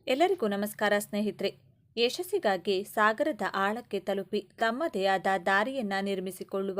ಎಲ್ಲರಿಗೂ ನಮಸ್ಕಾರ ಸ್ನೇಹಿತರೆ. ಯಶಸ್ಸಿಗಾಗಿ ಸಾಗರದ ಆಳಕ್ಕೆ ತಲುಪಿ ತಮ್ಮದೇ ಆದ ದಾರಿಯನ್ನ ನಿರ್ಮಿಸಿಕೊಳ್ಳುವ,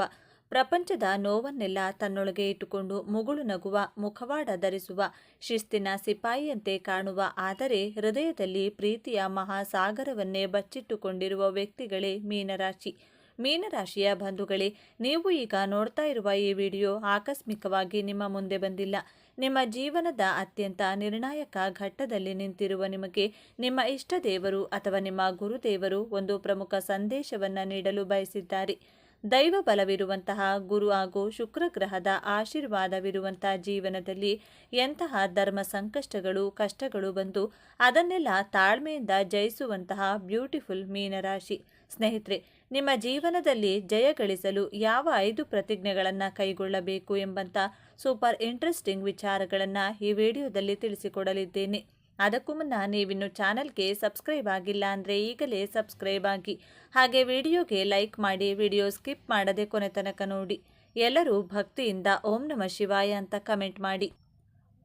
ಪ್ರಪಂಚದ ನೋವನ್ನೆಲ್ಲ ತನ್ನೊಳಗೆ ಇಟ್ಟುಕೊಂಡು ಮುಗುಳು ನಗುವ, ಮುಖವಾಡ ಧರಿಸುವ, ಶಿಸ್ತಿನ ಸಿಪಾಯಿಯಂತೆ ಕಾಣುವ, ಆದರೆ ಹೃದಯದಲ್ಲಿ ಪ್ರೀತಿಯ ಮಹಾಸಾಗರವನ್ನೇ ಬಚ್ಚಿಟ್ಟುಕೊಂಡಿರುವ ವ್ಯಕ್ತಿಗಳೇ ಮೀನರಾಶಿ. ಮೀನರಾಶಿಯ ಬಂಧುಗಳೇ, ನೀವು ಈಗ ನೋಡ್ತಾ ಇರುವ ಈ ವಿಡಿಯೋ ಆಕಸ್ಮಿಕವಾಗಿ ನಿಮ್ಮ ಮುಂದೆ ಬಂದಿಲ್ಲ. ನಿಮ್ಮ ಜೀವನದ ಅತ್ಯಂತ ನಿರ್ಣಾಯಕ ಘಟ್ಟದಲ್ಲಿ ನಿಂತಿರುವ ನಿಮಗೆ ನಿಮ್ಮ ಇಷ್ಟ ದೇವರು ಅಥವಾ ನಿಮ್ಮ ಗುರುದೇವರು ಒಂದು ಪ್ರಮುಖ ಸಂದೇಶವನ್ನು ನೀಡಲು ಬಯಸಿದ್ದಾರೆ. ದೈವ ಬಲವಿರುವಂತಹ ಗುರು ಹಾಗೂ ಶುಕ್ರ ಗ್ರಹದ ಆಶೀರ್ವಾದವಿರುವಂತಹ ಜೀವನದಲ್ಲಿ ಎಂತಹ ಧರ್ಮ ಸಂಕಷ್ಟಗಳು ಕಷ್ಟಗಳು ಬಂದು ಅದನ್ನೆಲ್ಲ ತಾಳ್ಮೆಯಿಂದ ಜಯಿಸುವಂತಹ ಬ್ಯೂಟಿಫುಲ್ ಮೀನರಾಶಿ. ಸ್ನೇಹಿತರೆ, ನಿಮ್ಮ ಜೀವನದಲ್ಲಿ ಜಯ ಗಳಿಸಲು ಯಾವ 5 ಪ್ರತಿಜ್ಞೆಗಳನ್ನು ಕೈಗೊಳ್ಳಬೇಕು ಎಂಬಂತ ಸೂಪರ್ ಇಂಟ್ರೆಸ್ಟಿಂಗ್ ವಿಚಾರಗಳನ್ನು ಈ ವಿಡಿಯೋದಲ್ಲಿ ತಿಳಿಸಿಕೊಡಲಿದ್ದೇನೆ. ಅದಕ್ಕೂ ಮುನ್ನ ನೀವಿನ್ನು ಚಾನಲ್ಗೆ ಸಬ್ಸ್ಕ್ರೈಬ್ ಆಗಿಲ್ಲ ಅಂದರೆ ಈಗಲೇ ಸಬ್ಸ್ಕ್ರೈಬ್ ಆಗಿ, ಹಾಗೆ ವಿಡಿಯೋಗೆ ಲೈಕ್ ಮಾಡಿ, ವಿಡಿಯೋ ಸ್ಕಿಪ್ ಮಾಡದೆ ಕೊನೆ ತನಕ ನೋಡಿ. ಎಲ್ಲರೂ ಭಕ್ತಿಯಿಂದ ಓಂ ನಮಃ ಶಿವಾಯ ಅಂತ ಕಮೆಂಟ್ ಮಾಡಿ.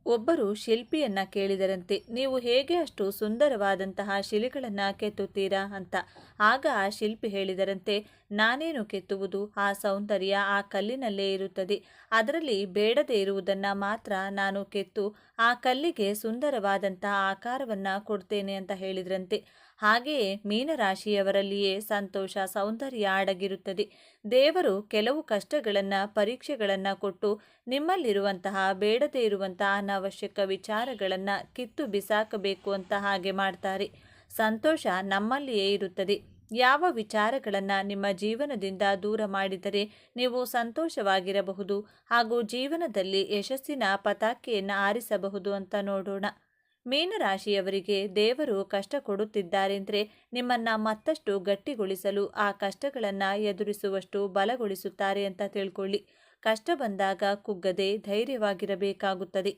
ಒಬ್ಬರು ಶಿಲ್ಪಿಯನ್ನ ಕೇಳಿದರಂತೆ, ನೀವು ಹೇಗೆ ಅಷ್ಟು ಸುಂದರವಾದಂತಹ ಶಿಲೆಗಳನ್ನು ಕೆತ್ತುತ್ತೀರಾ ಅಂತ. ಆಗ ಆ ಶಿಲ್ಪಿ ಹೇಳಿದರಂತೆ, ನಾನೇನು ಕೆತ್ತುವುದು, ಆ ಸೌಂದರ್ಯ ಆ ಕಲ್ಲಿನಲ್ಲೇ ಇರುತ್ತದೆ. ಅದರಲ್ಲಿ ಬೇಡದೇ ಇರುವುದನ್ನು ಮಾತ್ರ ನಾನು ಕೆತ್ತು ಆ ಕಲ್ಲಿಗೆ ಸುಂದರವಾದಂತಹ ಆಕಾರವನ್ನು ಕೊಡ್ತೇನೆ ಅಂತ ಹೇಳಿದ್ರಂತೆ. ಹಾಗೆಯೇ ಮೀನರಾಶಿಯವರಲ್ಲಿಯೇ ಸಂತೋಷ ಸೌಂದರ್ಯ ಅಡಗಿರುತ್ತದೆ. ದೇವರು ಕೆಲವು ಕಷ್ಟಗಳನ್ನು ಪರೀಕ್ಷೆಗಳನ್ನು ಕೊಟ್ಟು ನಿಮ್ಮಲ್ಲಿರುವಂತಹ ಬೇಡದೇ ಇರುವಂತಹ ಅನಾವಶ್ಯಕ ವಿಚಾರಗಳನ್ನು ಕಿತ್ತು ಬಿಸಾಕಬೇಕು ಅಂತ ಹಾಗೆ ಮಾಡ್ತಾರೆ. ಸಂತೋಷ ನಮ್ಮಲ್ಲಿಯೇ ಇರುತ್ತದೆ. ಯಾವ ವಿಚಾರಗಳನ್ನು ನಿಮ್ಮ ಜೀವನದಿಂದ ದೂರ ಮಾಡಿದರೆ ನೀವು ಸಂತೋಷವಾಗಿರಬಹುದು ಹಾಗೂ ಜೀವನದಲ್ಲಿ ಯಶಸ್ಸಿನ ಪತಾಕೆಯನ್ನು ಆರಿಸಬಹುದು ಅಂತ ನೋಡೋಣ. ಮೀನರಾಶಿಯವರಿಗೆ ದೇವರು ಕಷ್ಟ ಕೊಡುತ್ತಿದ್ದಾರೆಂದರೆ ನಿಮ್ಮನ್ನ ಮತ್ತಷ್ಟು ಗಟ್ಟಿಗೊಳಿಸಲು, ಆ ಕಷ್ಟಗಳನ್ನು ಎದುರಿಸುವಷ್ಟು ಬಲಗೊಳಿಸುತ್ತಾರೆ ಅಂತ ತಿಳ್ಕೊಳ್ಳಿ. ಕಷ್ಟ ಬಂದಾಗ ಕುಗ್ಗದೆ ಧೈರ್ಯವಾಗಿರಬೇಕಾಗುತ್ತದೆ.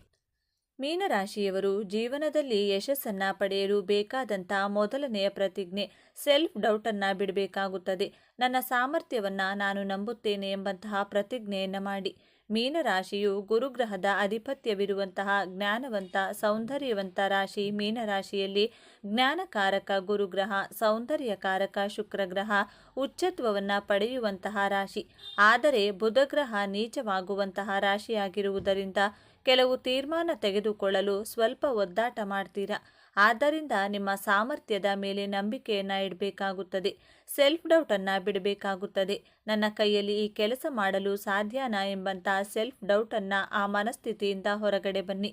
ಮೀನರಾಶಿಯವರು ಜೀವನದಲ್ಲಿ ಯಶಸ್ಸನ್ನ ಪಡೆಯಲು ಬೇಕಾದಂಥ ಮೊದಲನೆಯ ಪ್ರತಿಜ್ಞೆ ಸೆಲ್ಫ್ ಡೌಟನ್ನು ಬಿಡಬೇಕಾಗುತ್ತದೆ. ನನ್ನ ಸಾಮರ್ಥ್ಯವನ್ನು ನಾನು ನಂಬುತ್ತೇನೆ ಎಂಬಂತಹ ಪ್ರತಿಜ್ಞೆಯನ್ನು ಮಾಡಿ. ಮೀನರಾಶಿಯು ಗುರುಗ್ರಹದ ಅಧಿಪತ್ಯವಿರುವಂತಹ ಜ್ಞಾನವಂತ ಸೌಂದರ್ಯವಂತ ರಾಶಿ. ಮೀನರಾಶಿಯಲ್ಲಿ ಜ್ಞಾನಕಾರಕ ಗುರುಗ್ರಹ, ಸೌಂದರ್ಯಕಾರಕ ಶುಕ್ರಗ್ರಹ ಉಚ್ಚತ್ವವನ್ನು ಪಡೆಯುವಂತಹ ರಾಶಿ. ಆದರೆ ಬುಧಗ್ರಹ ನೀಚವಾಗುವಂತಹ ರಾಶಿಯಾಗಿರುವುದರಿಂದ ಕೆಲವು ತೀರ್ಮಾನ ತೆಗೆದುಕೊಳ್ಳಲು ಸ್ವಲ್ಪ ಒದ್ದಾಟ ಮಾಡ್ತೀರಾ. ಆದ್ದರಿಂದ ನಿಮ್ಮ ಸಾಮರ್ಥ್ಯದ ಮೇಲೆ ನಂಬಿಕೆಯನ್ನು ಇಡಬೇಕಾಗುತ್ತದೆ. ಸೆಲ್ಫ್ ಡೌಟನ್ನು ಬಿಡಬೇಕಾಗುತ್ತದೆ. ನನ್ನ ಕೈಯಲ್ಲಿ ಈ ಕೆಲಸ ಮಾಡಲು ಸಾಧ್ಯನಾ ಎಂಬಂಥ ಸೆಲ್ಫ್ ಡೌಟನ್ನು, ಆ ಮನಸ್ಥಿತಿಯಿಂದ ಹೊರಗಡೆ ಬನ್ನಿ.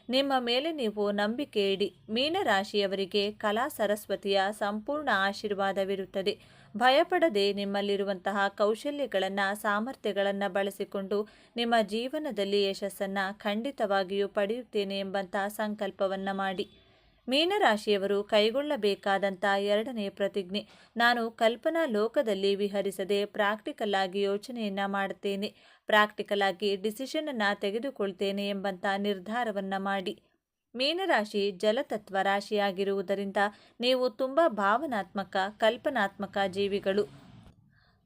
ನಿಮ್ಮ ಮೇಲೆ ನೀವು ನಂಬಿಕೆ ಇಡಿ. ಮೀನರಾಶಿಯವರಿಗೆ ಕಲಾ ಸರಸ್ವತಿಯ ಸಂಪೂರ್ಣ ಆಶೀರ್ವಾದವಿರುತ್ತದೆ. ಭಯಪಡದೆ ನಿಮ್ಮಲ್ಲಿರುವಂತಹ ಕೌಶಲ್ಯಗಳನ್ನು ಸಾಮರ್ಥ್ಯಗಳನ್ನು ಬಳಸಿಕೊಂಡು ನಿಮ್ಮ ಜೀವನದಲ್ಲಿ ಯಶಸ್ಸನ್ನು ಖಂಡಿತವಾಗಿಯೂ ಪಡೆಯುತ್ತೇನೆ ಎಂಬಂತಹ ಸಂಕಲ್ಪವನ್ನು ಮಾಡಿ. ಮೀನರಾಶಿಯವರು ಕೈಗೊಳ್ಳಬೇಕಾದಂಥ 2ನೇ ಪ್ರತಿಜ್ಞೆ, ನಾನು ಕಲ್ಪನಾ ಲೋಕದಲ್ಲಿ ವಿಹರಿಸದೆ ಪ್ರಾಕ್ಟಿಕಲ್ ಆಗಿ ಯೋಚನೆಯನ್ನು ಮಾಡುತ್ತೇನೆ, ಪ್ರಾಕ್ಟಿಕಲ್ ಆಗಿ ಡಿಸಿಷನನ್ನು ತೆಗೆದುಕೊಳ್ತೇನೆ ಎಂಬಂಥ ನಿರ್ಧಾರವನ್ನು ಮಾಡಿ. ಮೀನರಾಶಿ ಜಲತತ್ವ ರಾಶಿಯಾಗಿರುವುದರಿಂದ ನೀವು ತುಂಬ ಭಾವನಾತ್ಮಕ ಕಲ್ಪನಾತ್ಮಕ ಜೀವಿಗಳು.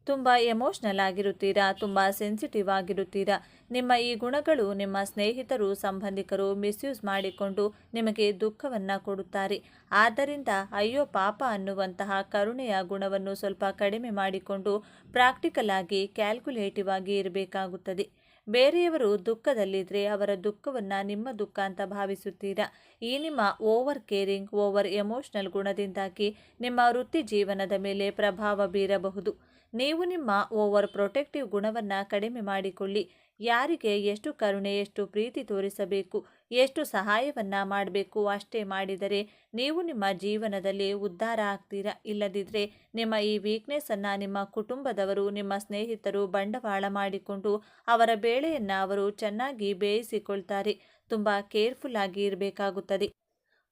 ತುಂಬ ಎಮೋಷ್ನಲ್ ಆಗಿರುತ್ತೀರಾ, ತುಂಬ ಸೆನ್ಸಿಟಿವ್ ಆಗಿರುತ್ತೀರಾ. ನಿಮ್ಮ ಈ ಗುಣಗಳು ನಿಮ್ಮ ಸ್ನೇಹಿತರು ಸಂಬಂಧಿಕರು ಮಿಸ್ಯೂಸ್ ಮಾಡಿಕೊಂಡು ನಿಮಗೆ ದುಃಖವನ್ನು ಕೊಡುತ್ತಾರೆ. ಆದ್ದರಿಂದ ಅಯ್ಯೋ ಪಾಪ ಅನ್ನುವಂತಹ ಕರುಣೆಯ ಗುಣವನ್ನು ಸ್ವಲ್ಪ ಕಡಿಮೆ ಮಾಡಿಕೊಂಡು ಪ್ರಾಕ್ಟಿಕಲ್ ಆಗಿ ಕ್ಯಾಲ್ಕುಲೇಟಿವ್ ಆಗಿ ಇರಬೇಕಾಗುತ್ತದೆ. ಬೇರೆಯವರು ದುಃಖದಲ್ಲಿದ್ದರೆ ಅವರ ದುಃಖವನ್ನು ನಿಮ್ಮ ದುಃಖ ಅಂತ ಭಾವಿಸುತ್ತೀರಾ. ಈ ನಿಮ್ಮ ಓವರ್ ಕೇರಿಂಗ್, ಓವರ್ ಎಮೋಷ್ನಲ್ ಗುಣದಿಂದಾಗಿ ನಿಮ್ಮ ವೃತ್ತಿ ಜೀವನದ ಮೇಲೆ ಪ್ರಭಾವ ಬೀರಬಹುದು. ನೀವು ನಿಮ್ಮ ಓವರ್ ಪ್ರೊಟೆಕ್ಟಿವ್ ಗುಣವನ್ನು ಕಡಿಮೆ ಮಾಡಿಕೊಳ್ಳಿ. ಯಾರಿಗೆ ಎಷ್ಟು ಕರುಣೆ, ಎಷ್ಟು ಪ್ರೀತಿ ತೋರಿಸಬೇಕು, ಎಷ್ಟು ಸಹಾಯವನ್ನು ಮಾಡಬೇಕು ಅಷ್ಟೇ ಮಾಡಿದರೆ ನೀವು ನಿಮ್ಮ ಜೀವನದಲ್ಲಿ ಉದ್ಧಾರ ಆಗ್ತೀರಾ. ಇಲ್ಲದಿದ್ದರೆ ನಿಮ್ಮ ಈ ವೀಕ್ನೆಸ್ಸನ್ನು ನಿಮ್ಮ ಕುಟುಂಬದವರು, ನಿಮ್ಮ ಸ್ನೇಹಿತರು ಬಂಡವಾಳ ಮಾಡಿಕೊಂಡು ಅವರ ಬೇಳೆಯನ್ನು ಅವರು ಚೆನ್ನಾಗಿ ಬೇಯಿಸಿಕೊಳ್ತಾರೆ. ತುಂಬ ಕೇರ್ಫುಲ್ ಆಗಿ ಇರಬೇಕಾಗುತ್ತದೆ.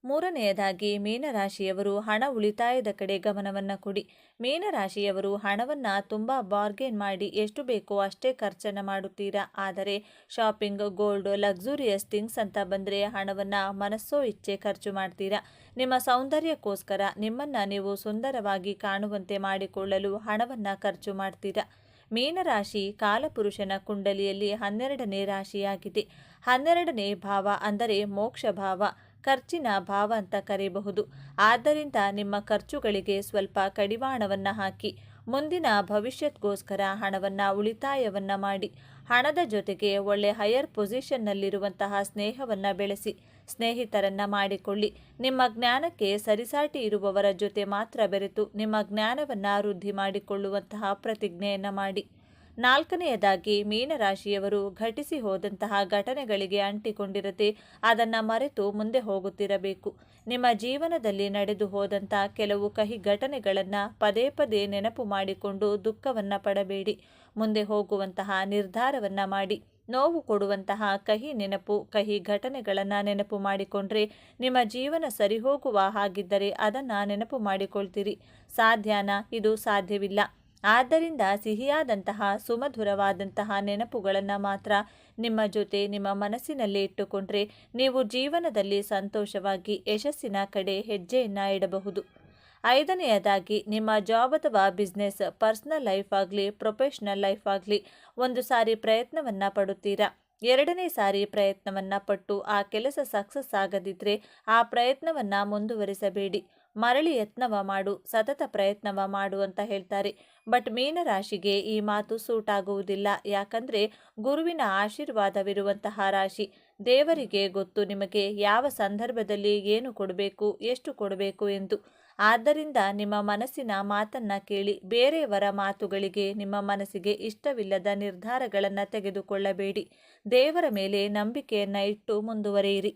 3ನೇಯದಾಗಿ, ಮೀನರಾಶಿಯವರು ಹಣ ಉಳಿತಾಯದ ಕಡೆ ಗಮನವನ್ನು ಕೊಡಿ. ಮೀನರಾಶಿಯವರು ಹಣವನ್ನು ತುಂಬ ಬಾರ್ಗೇನ್ ಮಾಡಿ ಎಷ್ಟು ಬೇಕೋ ಅಷ್ಟೇ ಖರ್ಚನ್ನು ಮಾಡುತ್ತೀರಾ. ಆದರೆ ಶಾಪಿಂಗ್, ಗೋಲ್ಡ್, ಲಕ್ಸುರಿಯಸ್ ಥಿಂಗ್ಸ್ ಅಂತ ಬಂದರೆ ಹಣವನ್ನು ಮನಸ್ಸೋ ಇಚ್ಛೆ ಖರ್ಚು ಮಾಡ್ತೀರಾ. ನಿಮ್ಮ ಸೌಂದರ್ಯಕ್ಕೋಸ್ಕರ, ನಿಮ್ಮನ್ನು ನೀವು ಸುಂದರವಾಗಿ ಕಾಣುವಂತೆ ಮಾಡಿಕೊಳ್ಳಲು ಹಣವನ್ನು ಖರ್ಚು ಮಾಡ್ತೀರಾ. ಮೀನರಾಶಿ ಕಾಲಪುರುಷನ ಕುಂಡಲಿಯಲ್ಲಿ 12ನೇ ರಾಶಿಯಾಗಿದೆ. 12ನೇ ಭಾವ ಅಂದರೆ ಮೋಕ್ಷ ಭಾವ. ಖರ್ಚಿನ ಭಾವ ಅಂತ ಕರೆಯಬಹುದು. ಆದ್ದರಿಂದ ನಿಮ್ಮ ಖರ್ಚುಗಳಿಗೆ ಸ್ವಲ್ಪ ಕಡಿವಾಣವನ್ನು ಹಾಕಿ ಮುಂದಿನ ಭವಿಷ್ಯಕ್ಕೋಸ್ಕರ ಹಣವನ್ನು ಉಳಿತಾಯವನ್ನು ಮಾಡಿ. ಹಣದ ಜೊತೆಗೆ ಒಳ್ಳೆ ಹೈಯರ್ ಪೊಸಿಷನ್ನಲ್ಲಿರುವಂತಹ ಸ್ನೇಹವನ್ನು ಬೆಳೆಸಿ ಸ್ನೇಹಿತರನ್ನು ಮಾಡಿಕೊಳ್ಳಿ. ನಿಮ್ಮ ಜ್ಞಾನಕ್ಕೆ ಸರಿಸಾಟಿ ಇರುವವರ ಜೊತೆ ಮಾತ್ರ ಬೆರೆತು ನಿಮ್ಮ ಜ್ಞಾನವನ್ನು ವೃದ್ಧಿ ಮಾಡಿಕೊಳ್ಳುವಂತಹ ಪ್ರತಿಜ್ಞೆಯನ್ನು ಮಾಡಿ. ನಾಲ್ಕನೆಯದಾಗಿ, ಮೀನರಾಶಿಯವರು ಘಟಿಸಿ ಹೋದಂತಹ ಘಟನೆಗಳಿಗೆ ಅಂಟಿಕೊಂಡಿರದೆ ಅದನ್ನು ಮರೆತು ಮುಂದೆ ಹೋಗುತ್ತಿರಬೇಕು. ನಿಮ್ಮ ಜೀವನದಲ್ಲಿ ನಡೆದು ಹೋದಂಥ ಕೆಲವು ಕಹಿ ಘಟನೆಗಳನ್ನು ಪದೇ ಪದೇ ನೆನಪು ಮಾಡಿಕೊಂಡು ದುಃಖವನ್ನು ಪಡಬೇಡಿ. ಮುಂದೆ ಹೋಗುವಂತಹ ನಿರ್ಧಾರವನ್ನು ಮಾಡಿ. ನೋವು ಕೊಡುವಂತಹ ಕಹಿ ನೆನಪು, ಕಹಿ ಘಟನೆಗಳನ್ನು ನೆನಪು ಮಾಡಿಕೊಂಡ್ರೆ ನಿಮ್ಮ ಜೀವನ ಸರಿಹೋಗುವ ಹಾಗಿದ್ದರೆ ಅದನ್ನು ನೆನಪು ಮಾಡಿಕೊಳ್ತೀರಿ. ಸಾಧ್ಯನಾ? ಇದು ಸಾಧ್ಯವಿಲ್ಲ. ಆದ್ದರಿಂದ ಸಿಹಿಯಾದಂತಹ ಸುಮಧುರವಾದಂತಹ ನೆನಪುಗಳನ್ನು ಮಾತ್ರ ನಿಮ್ಮ ಜೊತೆ ನಿಮ್ಮ ಮನಸ್ಸಿನಲ್ಲಿ ಇಟ್ಟುಕೊಂಡ್ರೆ ನೀವು ಜೀವನದಲ್ಲಿ ಸಂತೋಷವಾಗಿ ಯಶಸ್ಸಿನ ಕಡೆ ಹೆಜ್ಜೆಯನ್ನು ಇಡಬಹುದು. ಐದನೆಯದಾಗಿ, ನಿಮ್ಮ ಜಾಬ್ ಅಥವಾ ಬಿಸ್ನೆಸ್, ಪರ್ಸನಲ್ ಲೈಫ್ ಆಗಲಿ ಪ್ರೊಫೆಷ್ನಲ್ ಲೈಫ್ ಆಗಲಿ ಒಂದು ಸಾರಿ ಪ್ರಯತ್ನವನ್ನು ಪಡುತ್ತೀರಾ. ಎರಡನೇ ಸಾರಿ ಪ್ರಯತ್ನವನ್ನು ಪಟ್ಟು ಆ ಕೆಲಸ ಸಕ್ಸಸ್ ಆಗದಿದ್ದರೆ ಆ ಪ್ರಯತ್ನವನ್ನು ಮುಂದುವರಿಸಬೇಡಿ. ಮರಳಿ ಯತ್ನವ ಮಾಡು, ಸತತ ಪ್ರಯತ್ನವ ಮಾಡು ಅಂತ ಹೇಳ್ತಾರೆ. ಬಟ್ ಮೀನರಾಶಿಗೆ ಈ ಮಾತು ಸೂಟ್ ಆಗುವುದಿಲ್ಲ. ಯಾಕಂದರೆ ಗುರುವಿನ ಆಶೀರ್ವಾದವಿರುವಂತಹ ರಾಶಿ. ದೇವರಿಗೆ ಗೊತ್ತು ನಿಮಗೆ ಯಾವ ಸಂದರ್ಭದಲ್ಲಿ ಏನು ಕೊಡಬೇಕು, ಎಷ್ಟು ಕೊಡಬೇಕು ಎಂದು. ಆದ್ದರಿಂದ ನಿಮ್ಮ ಮನಸ್ಸಿನ ಮಾತನ್ನು ಕೇಳಿ. ಬೇರೆಯವರ ಮಾತುಗಳಿಗೆ ನಿಮ್ಮ ಮನಸ್ಸಿಗೆ ಇಷ್ಟವಿಲ್ಲದ ನಿರ್ಧಾರಗಳನ್ನು ತೆಗೆದುಕೊಳ್ಳಬೇಡಿ. ದೇವರ ಮೇಲೆ ನಂಬಿಕೆಯನ್ನು ಇಟ್ಟು ಮುಂದುವರಿಯಿರಿ.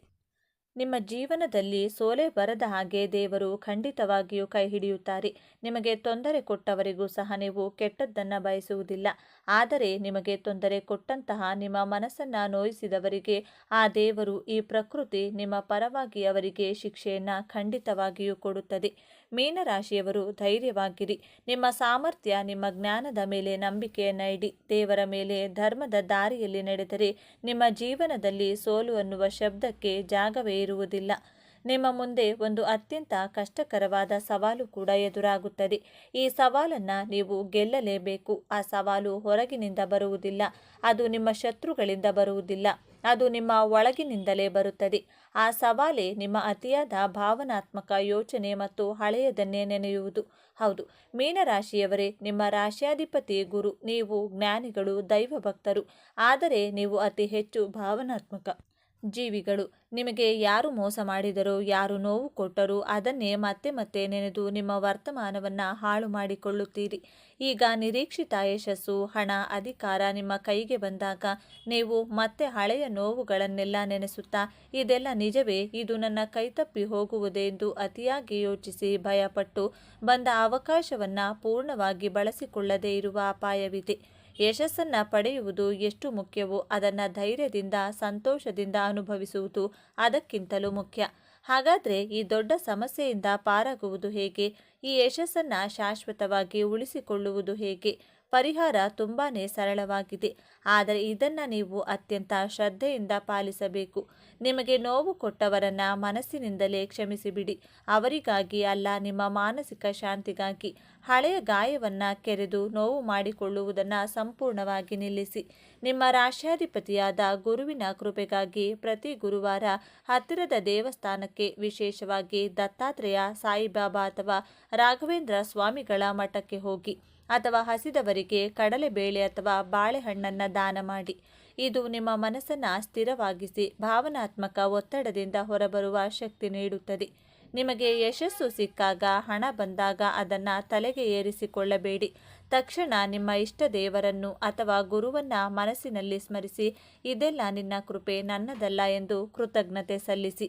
ನಿಮ್ಮ ಜೀವನದಲ್ಲಿ ಸೋಲೆ ಬರದ ಹಾಗೆ ದೇವರು ಖಂಡಿತವಾಗಿಯೂ ಕೈ ಹಿಡಿಯುತ್ತಾರೆ. ನಿಮಗೆ ತೊಂದರೆ ಕೊಟ್ಟವರಿಗೂ ಸಹ ನೀವು ಕೆಟ್ಟದ್ದನ್ನು ಬಯಸುವುದಿಲ್ಲ. ಆದರೆ ನಿಮಗೆ ತೊಂದರೆ ಕೊಟ್ಟಂತಹ ನಿಮ್ಮ ಮನಸ್ಸನ್ನು ನೋಯಿಸಿದವರಿಗೆ ಆ ದೇವರು, ಈ ಪ್ರಕೃತಿ ನಿಮ್ಮ ಪರವಾಗಿ ಅವರಿಗೆ ಶಿಕ್ಷೆಯನ್ನು ಖಂಡಿತವಾಗಿಯೂ ಕೊಡುತ್ತದೆ. ಮೀನರಾಶಿಯವರು ಧೈರ್ಯವಾಗಿರಿ. ನಿಮ್ಮ ಸಾಮರ್ಥ್ಯ, ನಿಮ್ಮ ಜ್ಞಾನದ ಮೇಲೆ ನಂಬಿಕೆಯನ್ನು ಇಡಿ. ದೇವರ ಮೇಲೆ, ಧರ್ಮದ ದಾರಿಯಲ್ಲಿ ನಡೆದರೆ ನಿಮ್ಮ ಜೀವನದಲ್ಲಿ ಸೋಲು ಅನ್ನುವ ಶಬ್ದಕ್ಕೆ ಜಾಗವೇ ಇರುವುದಿಲ್ಲ. ನಿಮ್ಮ ಮುಂದೆ ಒಂದು ಅತ್ಯಂತ ಕಷ್ಟಕರವಾದ ಸವಾಲು ಕೂಡ ಎದುರಾಗುತ್ತದೆ. ಈ ಸವಾಲನ್ನು ನೀವು ಗೆಲ್ಲಲೇಬೇಕು. ಆ ಸವಾಲು ಹೊರಗಿನಿಂದ ಬರುವುದಿಲ್ಲ, ಅದು ನಿಮ್ಮ ಶತ್ರುಗಳಿಂದ ಬರುವುದಿಲ್ಲ, ಅದು ನಿಮ್ಮ ಒಳಗಿನಿಂದಲೇ ಬರುತ್ತದೆ. ಆ ಸವಾಲೇ ನಿಮ್ಮ ಅತಿಯಾದ ಭಾವನಾತ್ಮಕ ಯೋಚನೆ ಮತ್ತು ಹಳೆಯದನ್ನೇ ನೆನೆಯುವುದು. ಹೌದು ಮೀನರಾಶಿಯವರೇ, ನಿಮ್ಮ ರಾಶ್ಯಾಧಿಪತಿ ಗುರು. ನೀವು ಜ್ಞಾನಿಗಳು, ದೈವಭಕ್ತರು. ಆದರೆ ನೀವು ಅತಿ ಹೆಚ್ಚು ಭಾವನಾತ್ಮಕ ಜೀವಿಗಳು. ನಿಮಗೆ ಯಾರು ಮೋಸ ಮಾಡಿದರೋ, ಯಾರು ನೋವು ಕೊಟ್ಟರೋ ಅದನ್ನೇ ಮತ್ತೆ ಮತ್ತೆ ನೆನೆದು ನಿಮ್ಮ ವರ್ತಮಾನವನ್ನು ಹಾಳು ಮಾಡಿಕೊಳ್ಳುತ್ತೀರಿ. ಈಗ ನಿರೀಕ್ಷಿತ ಯಶಸ್ಸು, ಹಣ, ಅಧಿಕಾರ ನಿಮ್ಮ ಕೈಗೆ ಬಂದಾಗ ನೀವು ಮತ್ತೆ ಹಳೆಯ ನೋವುಗಳನ್ನೆಲ್ಲ ನೆನೆಸುತ್ತಾ ಇದೆಲ್ಲ ನಿಜವೇ, ಇದು ನನ್ನ ಕೈತಪ್ಪಿ ಹೋಗುವುದೇ ಎಂದು ಅತಿಯಾಗಿ ಯೋಚಿಸಿ ಭಯಪಟ್ಟು ಬಂದ ಅವಕಾಶವನ್ನು ಪೂರ್ಣವಾಗಿ ಬಳಸಿಕೊಳ್ಳದೇ ಇರುವ ಅಪಾಯವಿದೆ. ಯಶಸ್ಸನ್ನು ಪಡೆಯುವುದು ಎಷ್ಟು ಮುಖ್ಯವೋ ಅದನ್ನು ಧೈರ್ಯದಿಂದ, ಸಂತೋಷದಿಂದ ಅನುಭವಿಸುವುದು ಅದಕ್ಕಿಂತಲೂ ಮುಖ್ಯ. ಹಾಗಾದರೆ ಈ ದೊಡ್ಡ ಸಮಸ್ಯೆಯಿಂದ ಪಾರಾಗುವುದು ಹೇಗೆ? ಈ ಯಶಸ್ಸನ್ನು ಶಾಶ್ವತವಾಗಿ ಉಳಿಸಿಕೊಳ್ಳುವುದು ಹೇಗೆ? ಪರಿಹಾರ ತುಂಬಾ ಸರಳವಾಗಿದೆ. ಆದರೆ ಇದನ್ನು ನೀವು ಅತ್ಯಂತ ಶ್ರದ್ಧೆಯಿಂದ ಪಾಲಿಸಬೇಕು. ನಿಮಗೆ ನೋವು ಕೊಟ್ಟವರನ್ನು ಮನಸ್ಸಿನಿಂದಲೇ ಕ್ಷಮಿಸಿಬಿಡಿ. ಅವರಿಗಾಗಿ ಅಲ್ಲ, ನಿಮ್ಮ ಮಾನಸಿಕ ಶಾಂತಿಗಾಗಿ. ಹಳೆಯ ಗಾಯವನ್ನು ಕೆರೆದು ನೋವು ಮಾಡಿಕೊಳ್ಳುವುದನ್ನು ಸಂಪೂರ್ಣವಾಗಿ ನಿಲ್ಲಿಸಿ. ನಿಮ್ಮ ರಾಶ್ಯಾಧಿಪತಿಯಾದ ಗುರುವಿನ ಕೃಪೆಗಾಗಿ ಪ್ರತಿ ಗುರುವಾರ ಹತ್ತಿರದ ದೇವಸ್ಥಾನಕ್ಕೆ, ವಿಶೇಷವಾಗಿ ದತ್ತಾತ್ರೇಯ, ಸಾಯಿಬಾಬಾ ಅಥವಾ ರಾಘವೇಂದ್ರ ಸ್ವಾಮಿಗಳ ಮಠಕ್ಕೆ ಹೋಗಿ. ಅಥವಾ ಹಸಿದವರಿಗೆ ಕಡಲೆಬೇಳೆ ಅಥವಾ ಬಾಳೆಹಣ್ಣನ್ನು ದಾನ ಮಾಡಿ. ಇದು ನಿಮ್ಮ ಮನಸ್ಸನ್ನು ಸ್ಥಿರವಾಗಿಸಿ ಭಾವನಾತ್ಮಕ ಒತ್ತಡದಿಂದ ಹೊರಬರುವ ಶಕ್ತಿ ನೀಡುತ್ತದೆ. ನಿಮಗೆ ಯಶಸ್ಸು ಸಿಕ್ಕಾಗ, ಹಣ ಬಂದಾಗ ಅದನ್ನು ತಲೆಗೆ ಏರಿಸಿಕೊಳ್ಳಬೇಡಿ. ತಕ್ಷಣ ನಿಮ್ಮ ಇಷ್ಟ ದೇವರನ್ನು ಅಥವಾ ಗುರುವನ್ನು ಮನಸ್ಸಿನಲ್ಲಿ ಸ್ಮರಿಸಿ, ಇದೆಲ್ಲ ನಿನ್ನ ಕೃಪೆ, ನನ್ನದಲ್ಲ ಎಂದು ಕೃತಜ್ಞತೆ ಸಲ್ಲಿಸಿ.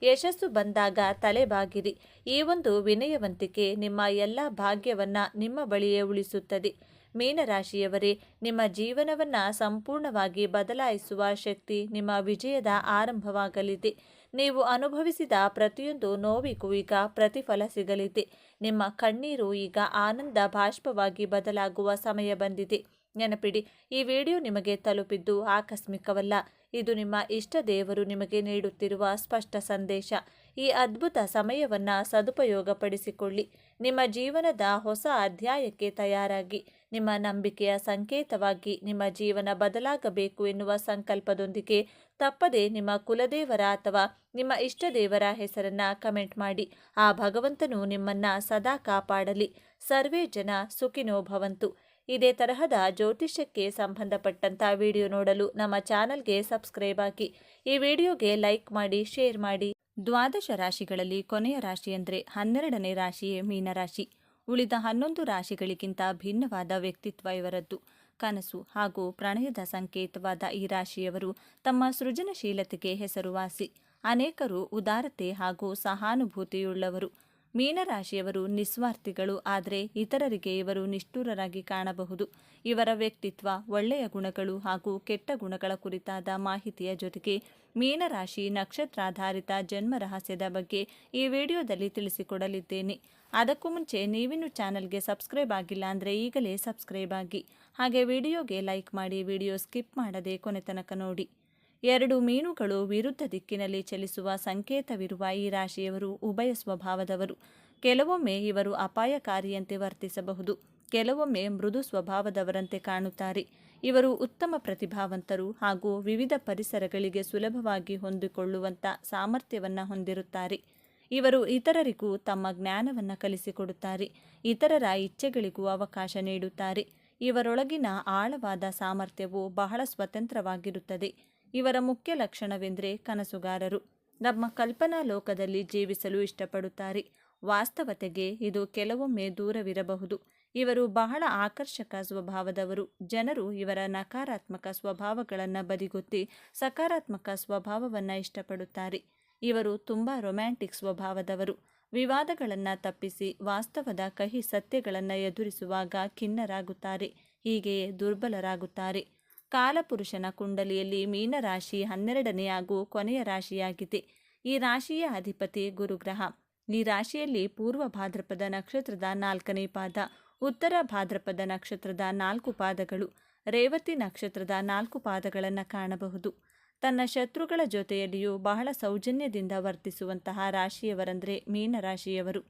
ಯಶಸ್ಸು ಬಂದಾಗ ತಲೆಬಾಗಿರಿ. ಈ ಒಂದು ವಿನಯವಂತಿಕೆ ನಿಮ್ಮ ಎಲ್ಲ ಭಾಗ್ಯವನ್ನು ನಿಮ್ಮ ಬಳಿಯೇ ಉಳಿಸುತ್ತದೆ. ಮೀನರಾಶಿಯವರೇ, ನಿಮ್ಮ ಜೀವನವನ್ನು ಸಂಪೂರ್ಣವಾಗಿ ಬದಲಾಯಿಸುವ ಶಕ್ತಿ ನಿಮ್ಮ ವಿಜಯದ ಆರಂಭವಾಗಲಿದೆ. ನೀವು ಅನುಭವಿಸಿದ ಪ್ರತಿಯೊಂದು ನೋವಿಗೂ ಈಗ ಪ್ರತಿಫಲ ಸಿಗಲಿದೆ. ನಿಮ್ಮ ಕಣ್ಣೀರು ಈಗ ಆನಂದ ಬಾಷ್ಪವಾಗಿ ಬದಲಾಗುವ ಸಮಯ ಬಂದಿದೆ. ನೆನಪಿಡಿ, ಈ ವಿಡಿಯೋ ನಿಮಗೆ ತಲುಪಿದ್ದು ಆಕಸ್ಮಿಕವಲ್ಲ. ಇದು ನಿಮ್ಮ ಇಷ್ಟ ದೇವರು ನಿಮಗೆ ನೀಡುತ್ತಿರುವ ಸ್ಪಷ್ಟ ಸಂದೇಶ. ಈ ಅದ್ಭುತ ಸಮಯವನ್ನು ಸದುಪಯೋಗಪಡಿಸಿಕೊಳ್ಳಿ. ನಿಮ್ಮ ಜೀವನದ ಹೊಸ ಅಧ್ಯಾಯಕ್ಕೆ ತಯಾರಾಗಿ. ನಿಮ್ಮ ನಂಬಿಕೆಯ ಸಂಕೇತವಾಗಿ ನಿಮ್ಮ ಜೀವನ ಬದಲಾಗಬೇಕು ಎನ್ನುವ ಸಂಕಲ್ಪದೊಂದಿಗೆ ತಪ್ಪದೆ ನಿಮ್ಮ ಕುಲದೇವರ ಅಥವಾ ನಿಮ್ಮ ಇಷ್ಟ ದೇವರ ಹೆಸರನ್ನ ಕಮೆಂಟ್ ಮಾಡಿ. ಆ ಭಗವಂತನು ನಿಮ್ಮನ್ನ ಸದಾ ಕಾಪಾಡಲಿ. ಸರ್ವೇ ಜನ ಸುಖಿನೋ ಭವಂತು. ಇದೇ ತರಹದ ಜ್ಯೋತಿಷ್ಯಕ್ಕೆ ಸಂಬಂಧಪಟ್ಟಂತ ವಿಡಿಯೋ ನೋಡಲು ನಮ್ಮ ಚಾನಲ್ಗೆ ಸಬ್ಸ್ಕ್ರೈಬ್ ಆಗಿ. ಈ ವಿಡಿಯೋಗೆ ಲೈಕ್ ಮಾಡಿ, ಶೇರ್ ಮಾಡಿ. ದ್ವಾದಶ ರಾಶಿಗಳಲ್ಲಿ ಕೊನೆಯ ರಾಶಿ ಅಂದರೆ 12ನೇ ರಾಶಿಯೇ ಮೀನರಾಶಿ. ಉಳಿದ 11 ರಾಶಿಗಳಿಗಿಂತ ಭಿನ್ನವಾದ ವ್ಯಕ್ತಿತ್ವ ಇವರದ್ದು. ಕನಸು ಹಾಗೂ ಪ್ರಣಯದ ಸಂಕೇತವಾದ ಈ ರಾಶಿಯವರು ತಮ್ಮ ಸೃಜನಶೀಲತೆಗೆ ಹೆಸರುವಾಸಿ. ಅನೇಕರು ಉದಾರತೆ ಹಾಗೂ ಸಹಾನುಭೂತಿಯುಳ್ಳವರು. ಮೀನರಾಶಿಯವರು ನಿಸ್ವಾರ್ಥಿಗಳು, ಆದರೆ ಇತರರಿಗೆ ಇವರು ನಿಷ್ಠುರರಾಗಿ ಕಾಣಬಹುದು. ಇವರ ವ್ಯಕ್ತಿತ್ವ, ಒಳ್ಳೆಯ ಗುಣಗಳು ಹಾಗೂ ಕೆಟ್ಟ ಗುಣಗಳ ಕುರಿತಾದ ಮಾಹಿತಿಯ ಜೊತೆಗೆ ಮೀನರಾಶಿ ನಕ್ಷತ್ರಾಧಾರಿತ ಜನ್ಮ ರಹಸ್ಯದ ಬಗ್ಗೆ ಈ ವಿಡಿಯೋದಲ್ಲಿ ತಿಳಿಸಿಕೊಡಲಿದ್ದೇನೆ. ಅದಕ್ಕೂ ಮುಂಚೆ ನೀವಿನ್ನು ಚಾನಲ್ಗೆ ಸಬ್ಸ್ಕ್ರೈಬ್ ಆಗಿಲ್ಲ ಅಂದರೆ ಈಗಲೇ ಸಬ್ಸ್ಕ್ರೈಬ್ ಆಗಿ. ಹಾಗೆ ವಿಡಿಯೋಗೆ ಲೈಕ್ ಮಾಡಿ, ವಿಡಿಯೋ ಸ್ಕಿಪ್ ಮಾಡದೆ ಕೊನೆ ತನಕ ನೋಡಿ. 2 ಮೀನುಗಳು ವಿರುದ್ಧ ದಿಕ್ಕಿನಲ್ಲಿ ಚಲಿಸುವ ಸಂಕೇತವಿರುವ ಈ ರಾಶಿಯವರು ಉಭಯ ಸ್ವಭಾವದವರು. ಕೆಲವೊಮ್ಮೆ ಇವರು ಅಪಾಯಕಾರಿಯಂತೆ ವರ್ತಿಸಬಹುದು, ಕೆಲವೊಮ್ಮೆ ಮೃದು ಸ್ವಭಾವದವರಂತೆ ಕಾಣುತ್ತಾರೆ. ಇವರು ಉತ್ತಮ ಪ್ರತಿಭಾವಂತರು ಹಾಗೂ ವಿವಿಧ ಪರಿಸರಗಳಿಗೆ ಸುಲಭವಾಗಿ ಹೊಂದಿಕೊಳ್ಳುವಂಥ ಸಾಮರ್ಥ್ಯವನ್ನು ಹೊಂದಿರುತ್ತಾರೆ. ಇವರು ಇತರರಿಗೂ ತಮ್ಮ ಜ್ಞಾನವನ್ನು ಕಲಿಸಿಕೊಡುತ್ತಾರೆ, ಇತರರ ಇಚ್ಛೆಗಳಿಗೂ ಅವಕಾಶ ನೀಡುತ್ತಾರೆ. ಇವರೊಳಗಿನ ಆಳವಾದ ಸಾಮರ್ಥ್ಯವು ಬಹಳ ಸ್ವತಂತ್ರವಾಗಿರುತ್ತದೆ. ಇವರ ಮುಖ್ಯ ಲಕ್ಷಣವೆಂದರೆ ಕನಸುಗಾರರು. ನಮ್ಮ ಕಲ್ಪನಾ ಲೋಕದಲ್ಲಿ ಜೀವಿಸಲು ಇಷ್ಟಪಡುತ್ತಾರೆ. ವಾಸ್ತವತೆಗೆ ಇದು ಕೆಲವೊಮ್ಮೆ ದೂರವಿರಬಹುದು. ಇವರು ಬಹಳ ಆಕರ್ಷಕ ಸ್ವಭಾವದವರು. ಜನರು ಇವರ ನಕಾರಾತ್ಮಕ ಸ್ವಭಾವಗಳನ್ನು ಬದಿಗೊತ್ತಿ ಸಕಾರಾತ್ಮಕ ಸ್ವಭಾವವನ್ನು ಇಷ್ಟಪಡುತ್ತಾರೆ. ಇವರು ತುಂಬ ರೊಮ್ಯಾಂಟಿಕ್ ಸ್ವಭಾವದವರು. ವಿವಾದಗಳನ್ನು ತಪ್ಪಿಸಿ ವಾಸ್ತವದ ಕಹಿ ಸತ್ಯಗಳನ್ನು ಎದುರಿಸುವಾಗ ಖಿನ್ನರಾಗುತ್ತಾರೆ, ಹೀಗೆಯೇ ದುರ್ಬಲರಾಗುತ್ತಾರೆ. ಕಾಲಪುರುಷನ ಕುಂಡಲಿಯಲ್ಲಿ ಮೀನರಾಶಿ 12ನೇ ಹಾಗೂ ಕೊನೆಯ ರಾಶಿಯಾಗಿದೆ. ಈ ರಾಶಿಯ ಅಧಿಪತಿ ಗುರುಗ್ರಹ. ಈ ರಾಶಿಯಲ್ಲಿ ಪೂರ್ವ ಭಾದ್ರಪದ ನಕ್ಷತ್ರದ 4ನೇ ಪಾದ, ಉತ್ತರ ಭಾದ್ರಪದ ನಕ್ಷತ್ರದ 4 ಪಾದಗಳು, ರೇವತಿ ನಕ್ಷತ್ರದ 4 ಪಾದಗಳನ್ನು ಕಾಣಬಹುದು. ತನ್ನ ಶತ್ರುಗಳ ಜೊತೆಯಲ್ಲಿಯೂ ಬಹಳ ಸೌಜನ್ಯದಿಂದ ವರ್ತಿಸುವಂತಹ ರಾಶಿಯವರಂದರೆ ಮೀನರಾಶಿಯವರು.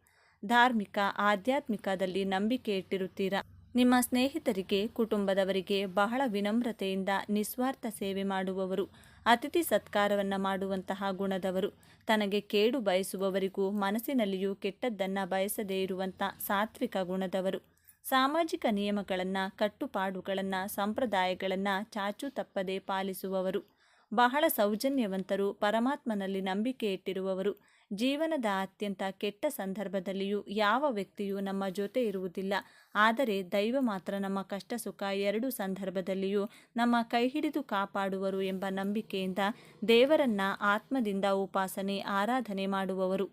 ಧಾರ್ಮಿಕ, ಆಧ್ಯಾತ್ಮಿಕದಲ್ಲಿ ನಂಬಿಕೆ ಇಟ್ಟಿರುತ್ತೀರಾ. ನಿಮ್ಮ ಸ್ನೇಹಿತರಿಗೆ, ಕುಟುಂಬದವರಿಗೆ ಬಹಳ ವಿನಮ್ರತೆಯಿಂದ ನಿಸ್ವಾರ್ಥ ಸೇವೆ ಮಾಡುವವರು. ಅತಿಥಿ ಸತ್ಕಾರವನ್ನು ಮಾಡುವಂತಹ ಗುಣದವರು. ತನಗೆ ಕೇಡು ಬಯಸುವವರಿಗೂ ಮನಸ್ಸಿನಲ್ಲಿಯೂ ಕೆಟ್ಟದ್ದನ್ನು ಬಯಸದೇ ಇರುವಂಥ ಸಾತ್ವಿಕ ಗುಣದವರು. ಸಾಮಾಜಿಕ ನಿಯಮಗಳನ್ನು, ಕಟ್ಟುಪಾಡುಗಳನ್ನು, ಸಂಪ್ರದಾಯಗಳನ್ನು ಚಾಚೂ ತಪ್ಪದೆ ಪಾಲಿಸುವವರು. ಬಹಳ ಸೌಜನ್ಯವಂತರು, ಪರಮಾತ್ಮನಲ್ಲಿ ನಂಬಿಕೆ ಇಟ್ಟಿರುವವರು. ಜೀವನದ ಅತ್ಯಂತ ಕೆಟ್ಟ ಸಂದರ್ಭದಲ್ಲಿಯೂ ಯಾವ ವ್ಯಕ್ತಿಯೂ ನಮ್ಮ ಜೊತೆ ಇರುವುದಿಲ್ಲ, ಆದರೆ ದೈವ ಮಾತ್ರ ನಮ್ಮ ಕಷ್ಟ ಸುಖ ಎರಡೂ ಸಂದರ್ಭದಲ್ಲಿಯೂ ನಮ್ಮ ಕೈ ಹಿಡಿದು ಕಾಪಾಡುವರು ಎಂಬ ನಂಬಿಕೆಯಿಂದ ದೇವರನ್ನ ಆತ್ಮದಿಂದ ಉಪಾಸನೆ, ಆರಾಧನೆ ಮಾಡುವವರು.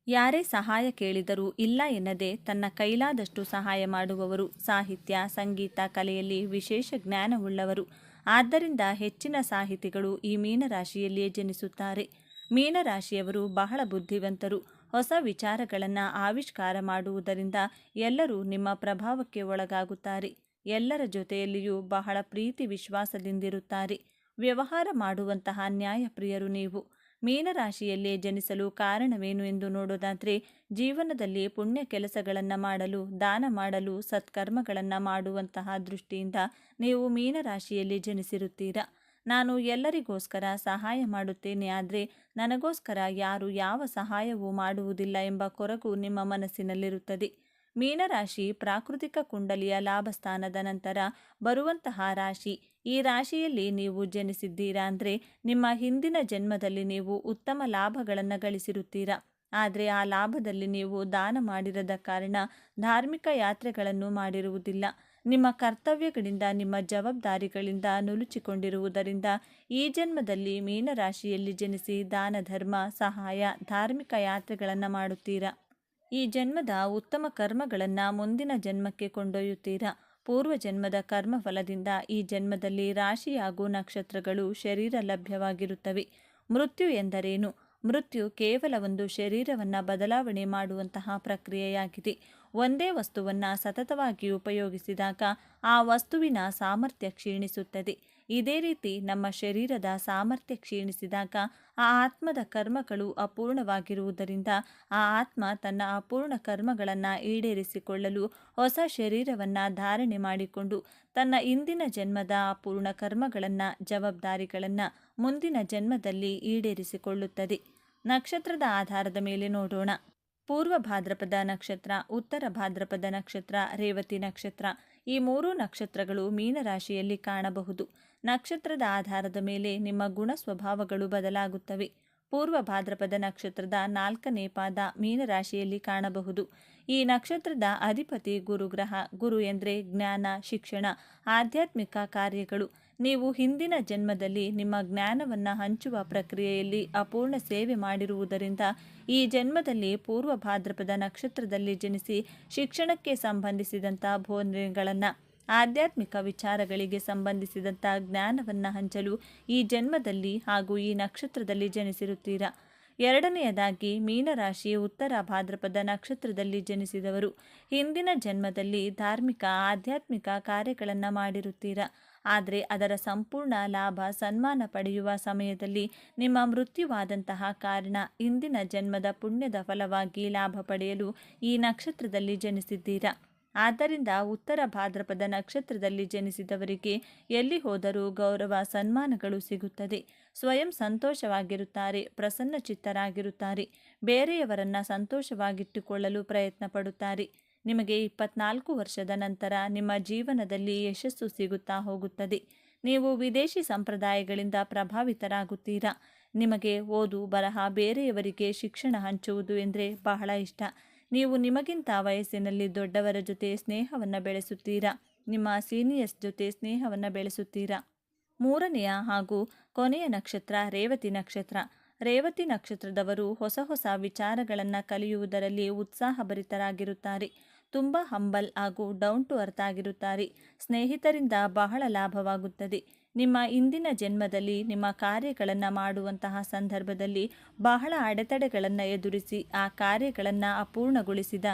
ಯಾರೇ ಸಹಾಯ ಕೇಳಿದರೂ ಇಲ್ಲ ಎನ್ನದೆ ತನ್ನ ಕೈಲಾದಷ್ಟು ಸಹಾಯ ಮಾಡುವವರು. ಸಾಹಿತ್ಯ, ಸಂಗೀತ, ಕಲೆಯಲ್ಲಿ ವಿಶೇಷ ಜ್ಞಾನವುಳ್ಳವರು. ಆದ್ದರಿಂದ ಹೆಚ್ಚಿನ ಸಾಹಿತಿಗಳು ಈ ಮೀನರಾಶಿಯಲ್ಲಿಯೇ ಜನಿಸುತ್ತಾರೆ. ಮೀನರಾಶಿಯವರು ಬಹಳ ಬುದ್ಧಿವಂತರು. ಹೊಸ ವಿಚಾರಗಳನ್ನು ಆವಿಷ್ಕಾರ ಮಾಡುವುದರಿಂದ ಎಲ್ಲರೂ ನಿಮ್ಮ ಪ್ರಭಾವಕ್ಕೆ ಒಳಗಾಗುತ್ತಾರೆ. ಎಲ್ಲರ ಜೊತೆಯಲ್ಲಿಯೂ ಬಹಳ ಪ್ರೀತಿ ವಿಶ್ವಾಸದಿಂದಿರುತ್ತಾರೆ. ವ್ಯವಹಾರ ಮಾಡುವಂತಹ ನ್ಯಾಯಪ್ರಿಯರು ನೀವು. ಮೀನರಾಶಿಯಲ್ಲೇ ಜನಿಸಲು ಕಾರಣವೇನು ಎಂದು ನೋಡೋದಾದರೆ, ಜೀವನದಲ್ಲಿ ಪುಣ್ಯ ಕೆಲಸಗಳನ್ನು ಮಾಡಲು, ದಾನ ಮಾಡಲು, ಸತ್ಕರ್ಮಗಳನ್ನು ಮಾಡುವಂತಹ ದೃಷ್ಟಿಯಿಂದ ನೀವು ಮೀನರಾಶಿಯಲ್ಲಿ ಜನಿಸಿರುತ್ತೀರಾ. ನಾನು ಎಲ್ಲರಿಗೋಸ್ಕರ ಸಹಾಯ ಮಾಡುತ್ತೇನೆ, ಆದರೆ ನನಗೋಸ್ಕರ ಯಾರು ಯಾವ ಸಹಾಯವೂ ಮಾಡುವುದಿಲ್ಲ ಎಂಬ ಕೊರಗು ನಿಮ್ಮ ಮನಸ್ಸಿನಲ್ಲಿರುತ್ತದೆ. ಮೀನರಾಶಿ ಪ್ರಾಕೃತಿಕ ಕುಂಡಲಿಯ ಲಾಭಸ್ಥಾನದ ನಂತರ ಬರುವಂತಹ ರಾಶಿ. ಈ ರಾಶಿಯಲ್ಲಿ ನೀವು ಜನಿಸಿದ್ದೀರಾ ಅಂದರೆ ನಿಮ್ಮ ಹಿಂದಿನ ಜನ್ಮದಲ್ಲಿ ನೀವು ಉತ್ತಮ ಲಾಭಗಳನ್ನು ಗಳಿಸಿರುತ್ತೀರಾ. ಆದರೆ ಆ ಲಾಭದಲ್ಲಿ ನೀವು ದಾನ ಮಾಡಿರದ ಕಾರಣ ಧಾರ್ಮಿಕ ಯಾತ್ರೆಗಳನ್ನು ಮಾಡಿರುವುದಿಲ್ಲ. ನಿಮ್ಮ ಕರ್ತವ್ಯಗಳಿಂದ, ನಿಮ್ಮ ಜವಾಬ್ದಾರಿಗಳಿಂದ ನುಲುಚಿಕೊಂಡಿರುವುದರಿಂದ ಈ ಜನ್ಮದಲ್ಲಿ ಮೀನರಾಶಿಯಲ್ಲಿ ಜನಿಸಿ ದಾನ, ಧರ್ಮ, ಸಹಾಯ, ಧಾರ್ಮಿಕ ಯಾತ್ರೆಗಳನ್ನು ಮಾಡುತ್ತೀರಾ. ಈ ಜನ್ಮದ ಉತ್ತಮ ಕರ್ಮಗಳನ್ನು ಮುಂದಿನ ಜನ್ಮಕ್ಕೆ ಕೊಂಡೊಯ್ಯುತ್ತೀರಾ. ಪೂರ್ವ ಜನ್ಮದ ಕರ್ಮಫಲದಿಂದ ಈ ಜನ್ಮದಲ್ಲಿ ರಾಶಿ ಹಾಗೂ ನಕ್ಷತ್ರಗಳು ಶರೀರ ಲಭ್ಯವಾಗಿರುತ್ತವೆ. ಮೃತ್ಯು ಎಂದರೇನು? ಮೃತ್ಯು ಕೇವಲ ಒಂದು ಶರೀರವನ್ನು ಬದಲಾವಣೆ ಮಾಡುವಂತಹ ಪ್ರಕ್ರಿಯೆಯಾಗಿದೆ. ಒಂದೇ ವಸ್ತುವನ್ನು ಸತತವಾಗಿ ಉಪಯೋಗಿಸಿದಾಗ ಆ ವಸ್ತುವಿನ ಸಾಮರ್ಥ್ಯ ಕ್ಷೀಣಿಸುತ್ತದೆ. ಇದೇ ರೀತಿ ನಮ್ಮ ಶರೀರದ ಸಾಮರ್ಥ್ಯ ಕ್ಷೀಣಿಸಿದಾಗ ಆ ಆತ್ಮದ ಕರ್ಮಗಳು ಅಪೂರ್ಣವಾಗಿರುವುದರಿಂದ ಆ ಆತ್ಮ ತನ್ನ ಅಪೂರ್ಣ ಕರ್ಮಗಳನ್ನು ಈಡೇರಿಸಿಕೊಳ್ಳಲು ಹೊಸ ಶರೀರವನ್ನು ಧಾರಣೆ ಮಾಡಿಕೊಂಡು ತನ್ನ ಇಂದಿನ ಜನ್ಮದ ಅಪೂರ್ಣ ಕರ್ಮಗಳನ್ನು ಜವಾಬ್ದಾರಿಗಳನ್ನು ಮುಂದಿನ ಜನ್ಮದಲ್ಲಿ ಈಡೇರಿಸಿಕೊಳ್ಳುತ್ತದೆ. ನಕ್ಷತ್ರದ ಆಧಾರದ ಮೇಲೆ ನೋಡೋಣ. ಪೂರ್ವ ಭಾದ್ರಪದ ನಕ್ಷತ್ರ, ಉತ್ತರ ಭಾದ್ರಪದ ನಕ್ಷತ್ರ, ರೇವತಿ ನಕ್ಷತ್ರ ಈ ಮೂರೂ ನಕ್ಷತ್ರಗಳು ಮೀನರಾಶಿಯಲ್ಲಿ ಕಾಣಬಹುದು. ನಕ್ಷತ್ರದ ಆಧಾರದ ಮೇಲೆ ನಿಮ್ಮ ಗುಣ ಸ್ವಭಾವಗಳು ಬದಲಾಗುತ್ತವೆ. ಪೂರ್ವ ಭಾದ್ರಪದ ನಕ್ಷತ್ರದ 4ನೇ ಪಾದ ಮೀನರಾಶಿಯಲ್ಲಿ ಕಾಣಬಹುದು. ಈ ನಕ್ಷತ್ರದ ಅಧಿಪತಿ ಗುರುಗ್ರಹ. ಗುರು ಎಂದರೆ ಜ್ಞಾನ, ಶಿಕ್ಷಣ, ಆಧ್ಯಾತ್ಮಿಕ ಕಾರ್ಯಗಳು. ನೀವು ಹಿಂದಿನ ಜನ್ಮದಲ್ಲಿ ನಿಮ್ಮ ಜ್ಞಾನವನ್ನು ಹಂಚುವ ಪ್ರಕ್ರಿಯೆಯಲ್ಲಿ ಅಪೂರ್ಣ ಸೇವೆ ಮಾಡಿರುವುದರಿಂದ ಈ ಜನ್ಮದಲ್ಲಿ ಪೂರ್ವ ಭಾದ್ರಪದ ನಕ್ಷತ್ರದಲ್ಲಿ ಜನಿಸಿ ಶಿಕ್ಷಣಕ್ಕೆ ಸಂಬಂಧಿಸಿದಂಥ ಬೋಧನೆಗಳನ್ನು, ಆಧ್ಯಾತ್ಮಿಕ ವಿಚಾರಗಳಿಗೆ ಸಂಬಂಧಿಸಿದಂಥ ಜ್ಞಾನವನ್ನು ಹಂಚಲು ಈ ಜನ್ಮದಲ್ಲಿ ಹಾಗೂ ಈ ನಕ್ಷತ್ರದಲ್ಲಿ ಜನಿಸಿರುತ್ತೀರಾ. ಎರಡನೆಯದಾಗಿ ಮೀನರಾಶಿ ಉತ್ತರ ಭಾದ್ರಪದ ನಕ್ಷತ್ರದಲ್ಲಿ ಜನಿಸಿದವರು ಹಿಂದಿನ ಜನ್ಮದಲ್ಲಿ ಧಾರ್ಮಿಕ, ಆಧ್ಯಾತ್ಮಿಕ ಕಾರ್ಯಗಳನ್ನು ಮಾಡಿರುತ್ತೀರಾ. ಆದರೆ ಅದರ ಸಂಪೂರ್ಣ ಲಾಭ, ಸನ್ಮಾನ ಪಡೆಯುವ ಸಮಯದಲ್ಲಿ ನಿಮ್ಮ ಮೃತ್ಯುವಾದಂತಹ ಕಾರಣ ಇಂದಿನ ಜನ್ಮದ ಪುಣ್ಯದ ಫಲವಾಗಿ ಲಾಭ ಪಡೆಯಲು ಈ ನಕ್ಷತ್ರದಲ್ಲಿ ಜನಿಸಿದ್ದೀರಾ. ಆದ್ದರಿಂದ ಉತ್ತರ ಭಾದ್ರಪದ ನಕ್ಷತ್ರದಲ್ಲಿ ಜನಿಸಿದವರಿಗೆ ಎಲ್ಲಿ ಹೋದರೂ ಗೌರವ, ಸನ್ಮಾನಗಳು ಸಿಗುತ್ತದೆ. ಸ್ವಯಂ ಸಂತೋಷವಾಗಿರುತ್ತಾರೆ, ಪ್ರಸನ್ನಚಿತ್ತರಾಗಿರುತ್ತಾರೆ, ಬೇರೆಯವರನ್ನು ಸಂತೋಷವಾಗಿಟ್ಟುಕೊಳ್ಳಲು ಪ್ರಯತ್ನ ಪಡುತ್ತಾರೆ. ನಿಮಗೆ 24 ವರ್ಷದ ನಂತರ ನಿಮ್ಮ ಜೀವನದಲ್ಲಿ ಯಶಸ್ಸು ಸಿಗುತ್ತಾ ಹೋಗುತ್ತದೆ. ನೀವು ವಿದೇಶಿ ಸಂಪ್ರದಾಯಗಳಿಂದ ಪ್ರಭಾವಿತರಾಗುತ್ತೀರಾ. ನಿಮಗೆ ಓದು, ಬರಹ, ಬೇರೆಯವರಿಗೆ ಶಿಕ್ಷಣ ಹಂಚುವುದು ಎಂದರೆ ಬಹಳ ಇಷ್ಟ. ನೀವು ನಿಮಗಿಂತ ವಯಸ್ಸಿನಲ್ಲಿ ದೊಡ್ಡವರ ಜೊತೆ ಸ್ನೇಹವನ್ನು ಬೆಳೆಸುತ್ತೀರಾ. ನಿಮ್ಮ ಸೀನಿಯರ್ಸ್ ಜೊತೆ ಸ್ನೇಹವನ್ನು ಬೆಳೆಸುತ್ತೀರಾ. ಮೂರನೆಯ ಹಾಗೂ ಕೊನೆಯ ನಕ್ಷತ್ರ ರೇವತಿ ನಕ್ಷತ್ರ. ರೇವತಿ ನಕ್ಷತ್ರದವರು ಹೊಸ ಹೊಸ ವಿಚಾರಗಳನ್ನು ಕಲಿಯುವುದರಲ್ಲಿ ಉತ್ಸಾಹಭರಿತರಾಗಿರುತ್ತಾರೆ. ತುಂಬ ಹಂಬಲ್ ಹಾಗೂ ಡೌನ್ ಟು ಅರ್ತ್ ಆಗಿರುತ್ತಾರೆ. ಸ್ನೇಹಿತರಿಂದ ಬಹಳ ಲಾಭವಾಗುತ್ತದೆ. ನಿಮ್ಮ ಇಂದಿನ ಜನ್ಮದಲ್ಲಿ ನಿಮ್ಮ ಕಾರ್ಯಗಳನ್ನು ಮಾಡುವಂತಹ ಸಂದರ್ಭದಲ್ಲಿ ಬಹಳ ಅಡೆತಡೆಗಳನ್ನು ಎದುರಿಸಿ ಆ ಕಾರ್ಯಗಳನ್ನು ಅಪೂರ್ಣಗೊಳಿಸಿದ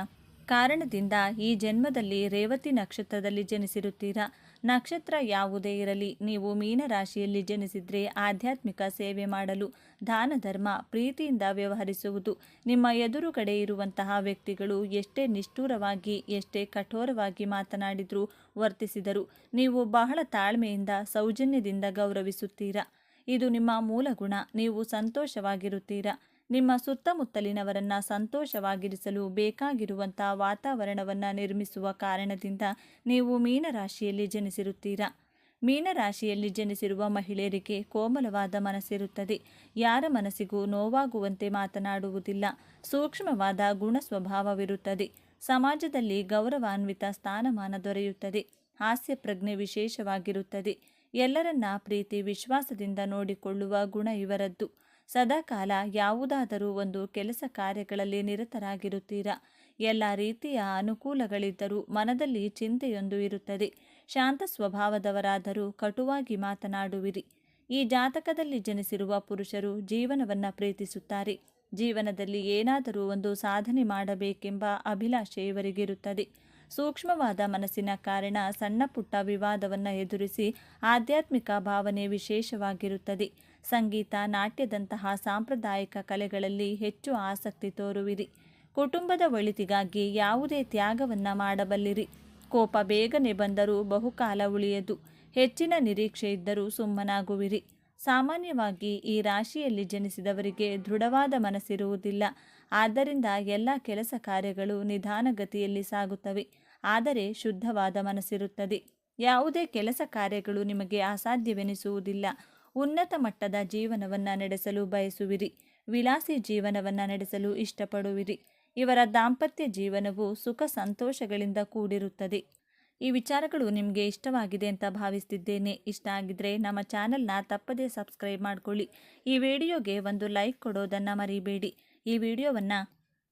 ಕಾರಣದಿಂದ ಈ ಜನ್ಮದಲ್ಲಿ ರೇವತಿ ನಕ್ಷತ್ರದಲ್ಲಿ ಜನಿಸಿರುತ್ತೀರಾ. ನಕ್ಷತ್ರ ಯಾವುದೇ ಇರಲಿ, ನೀವು ಮೀನರಾಶಿಯಲ್ಲಿ ಜನಿಸಿದರೆ ಆಧ್ಯಾತ್ಮಿಕ ಸೇವೆ ಮಾಡಲು, ದಾನ ಧರ್ಮ, ಪ್ರೀತಿಯಿಂದ ವ್ಯವಹರಿಸುವುದು. ನಿಮ್ಮ ಎದುರುಗಡೆ ಇರುವಂತಹ ವ್ಯಕ್ತಿಗಳು ಎಷ್ಟೇ ನಿಷ್ಠುರವಾಗಿ, ಎಷ್ಟೇ ಕಠೋರವಾಗಿ ಮಾತನಾಡಿದರೂ, ವರ್ತಿಸಿದರು ನೀವು ಬಹಳ ತಾಳ್ಮೆಯಿಂದ, ಸೌಜನ್ಯದಿಂದ ಗೌರವಿಸುತ್ತೀರಾ. ಇದು ನಿಮ್ಮ ಮೂಲ ಗುಣ. ನೀವು ಸಂತೋಷವಾಗಿರುತ್ತೀರಾ. ನಿಮ್ಮ ಸುತ್ತಮುತ್ತಲಿನವರನ್ನು ಸಂತೋಷವಾಗಿರಿಸಲು ಬೇಕಾಗಿರುವಂಥ ವಾತಾವರಣವನ್ನು ನಿರ್ಮಿಸುವ ಕಾರಣದಿಂದ ನೀವು ಮೀನರಾಶಿಯಲ್ಲಿ ಜನಿಸಿರುತ್ತೀರಾ. ಮೀನರಾಶಿಯಲ್ಲಿ ಜನಿಸಿರುವ ಮಹಿಳೆಯರಿಗೆ ಕೋಮಲವಾದ ಮನಸ್ಸಿರುತ್ತದೆ. ಯಾರ ಮನಸ್ಸಿಗೂ ನೋವಾಗುವಂತೆ ಮಾತನಾಡುವುದಿಲ್ಲ. ಸೂಕ್ಷ್ಮವಾದ ಗುಣ ಸ್ವಭಾವವಿರುತ್ತದೆ. ಸಮಾಜದಲ್ಲಿ ಗೌರವಾನ್ವಿತ ಸ್ಥಾನಮಾನ ದೊರೆಯುತ್ತದೆ. ಹಾಸ್ಯ ಪ್ರಜ್ಞೆ ವಿಶೇಷವಾಗಿರುತ್ತದೆ. ಎಲ್ಲರನ್ನ ಪ್ರೀತಿ, ವಿಶ್ವಾಸದಿಂದ ನೋಡಿಕೊಳ್ಳುವ ಗುಣ ಇವರದ್ದು. ಸದಾಕಾಲ ಯಾವುದಾದರೂ ಒಂದು ಕೆಲಸ ಕಾರ್ಯಗಳಲ್ಲಿ ನಿರತರಾಗಿರುತ್ತೀರಾ. ಎಲ್ಲ ರೀತಿಯ ಅನುಕೂಲಗಳಿದ್ದರೂ ಮನದಲ್ಲಿ ಚಿಂತೆಯೊಂದು ಇರುತ್ತದೆ. ಶಾಂತ ಸ್ವಭಾವದವರಾದರೂ ಕಟುವಾಗಿ ಮಾತನಾಡುವಿರಿ. ಈ ಜಾತಕದಲ್ಲಿ ಜನಿಸಿರುವ ಪುರುಷರು ಜೀವನವನ್ನು ಪ್ರೀತಿಸುತ್ತಾರೆ. ಜೀವನದಲ್ಲಿ ಏನಾದರೂ ಒಂದು ಸಾಧನೆ ಮಾಡಬೇಕೆಂಬ ಅಭಿಲಾಷೆ ಇವರಿಗಿರುತ್ತದೆ. ಸೂಕ್ಷ್ಮವಾದ ಮನಸ್ಸಿನ ಕಾರಣ ಸಣ್ಣ ಪುಟ್ಟ ವಿವಾದವನ್ನು ಎದುರಿಸಿ ಆಧ್ಯಾತ್ಮಿಕ ಭಾವನೆ ವಿಶೇಷವಾಗಿರುತ್ತದೆ. ಸಂಗೀತ, ನಾಟ್ಯದಂತಹ ಸಾಂಪ್ರದಾಯಿಕ ಕಲೆಗಳಲ್ಲಿ ಹೆಚ್ಚು ಆಸಕ್ತಿ ತೋರುವಿರಿ. ಕುಟುಂಬದ ಒಳಿತಿಗಾಗಿ ಯಾವುದೇ ತ್ಯಾಗವನ್ನು ಮಾಡಬಲ್ಲಿರಿ. ಕೋಪ ಬೇಗನೆ ಬಂದರೂ ಬಹುಕಾಲ ಉಳಿಯದು. ಹೆಚ್ಚಿನ ನಿರೀಕ್ಷೆ ಇದ್ದರೂ ಸುಮ್ಮನಾಗುವಿರಿ. ಸಾಮಾನ್ಯವಾಗಿ ಈ ರಾಶಿಯಲ್ಲಿ ಜನಿಸಿದವರಿಗೆ ದೃಢವಾದ ಮನಸ್ಸಿರುವುದಿಲ್ಲ. ಆದ್ದರಿಂದ ಎಲ್ಲ ಕೆಲಸ ಕಾರ್ಯಗಳು ನಿಧಾನಗತಿಯಲ್ಲಿ ಸಾಗುತ್ತವೆ. ಆದರೆ ಶುದ್ಧವಾದ ಮನಸ್ಸಿರುತ್ತದೆ. ಯಾವುದೇ ಕೆಲಸ ಕಾರ್ಯಗಳು ನಿಮಗೆ ಅಸಾಧ್ಯವೆನಿಸುವುದಿಲ್ಲ. ಉನ್ನತ ಮಟ್ಟದ ಜೀವನವನ್ನು ನಡೆಸಲು ಬಯಸುವಿರಿ. ವಿಲಾಸಿ ಜೀವನವನ್ನು ನಡೆಸಲು ಇಷ್ಟಪಡುವಿರಿ. ಇವರ ದಾಂಪತ್ಯ ಜೀವನವು ಸುಖ ಸಂತೋಷಗಳಿಂದ ಕೂಡಿರುತ್ತದೆ. ಈ ವಿಚಾರಗಳು ನಿಮಗೆ ಇಷ್ಟವಾಗಿದೆ ಅಂತ ಭಾವಿಸ್ತಿದ್ದೇನೆ. ಇಷ್ಟ ಆಗಿದ್ರೆ ನಮ್ಮ ಚಾನಲ್ನ ತಪ್ಪದೇ ಸಬ್ಸ್ಕ್ರೈಬ್ ಮಾಡ್ಕೊಳ್ಳಿ. ಈ ವಿಡಿಯೋಗೆ ಒಂದು ಲೈಕ್ ಕೊಡೋದನ್ನು ಮರಿಬೇಡಿ. ಈ ವಿಡಿಯೋವನ್ನು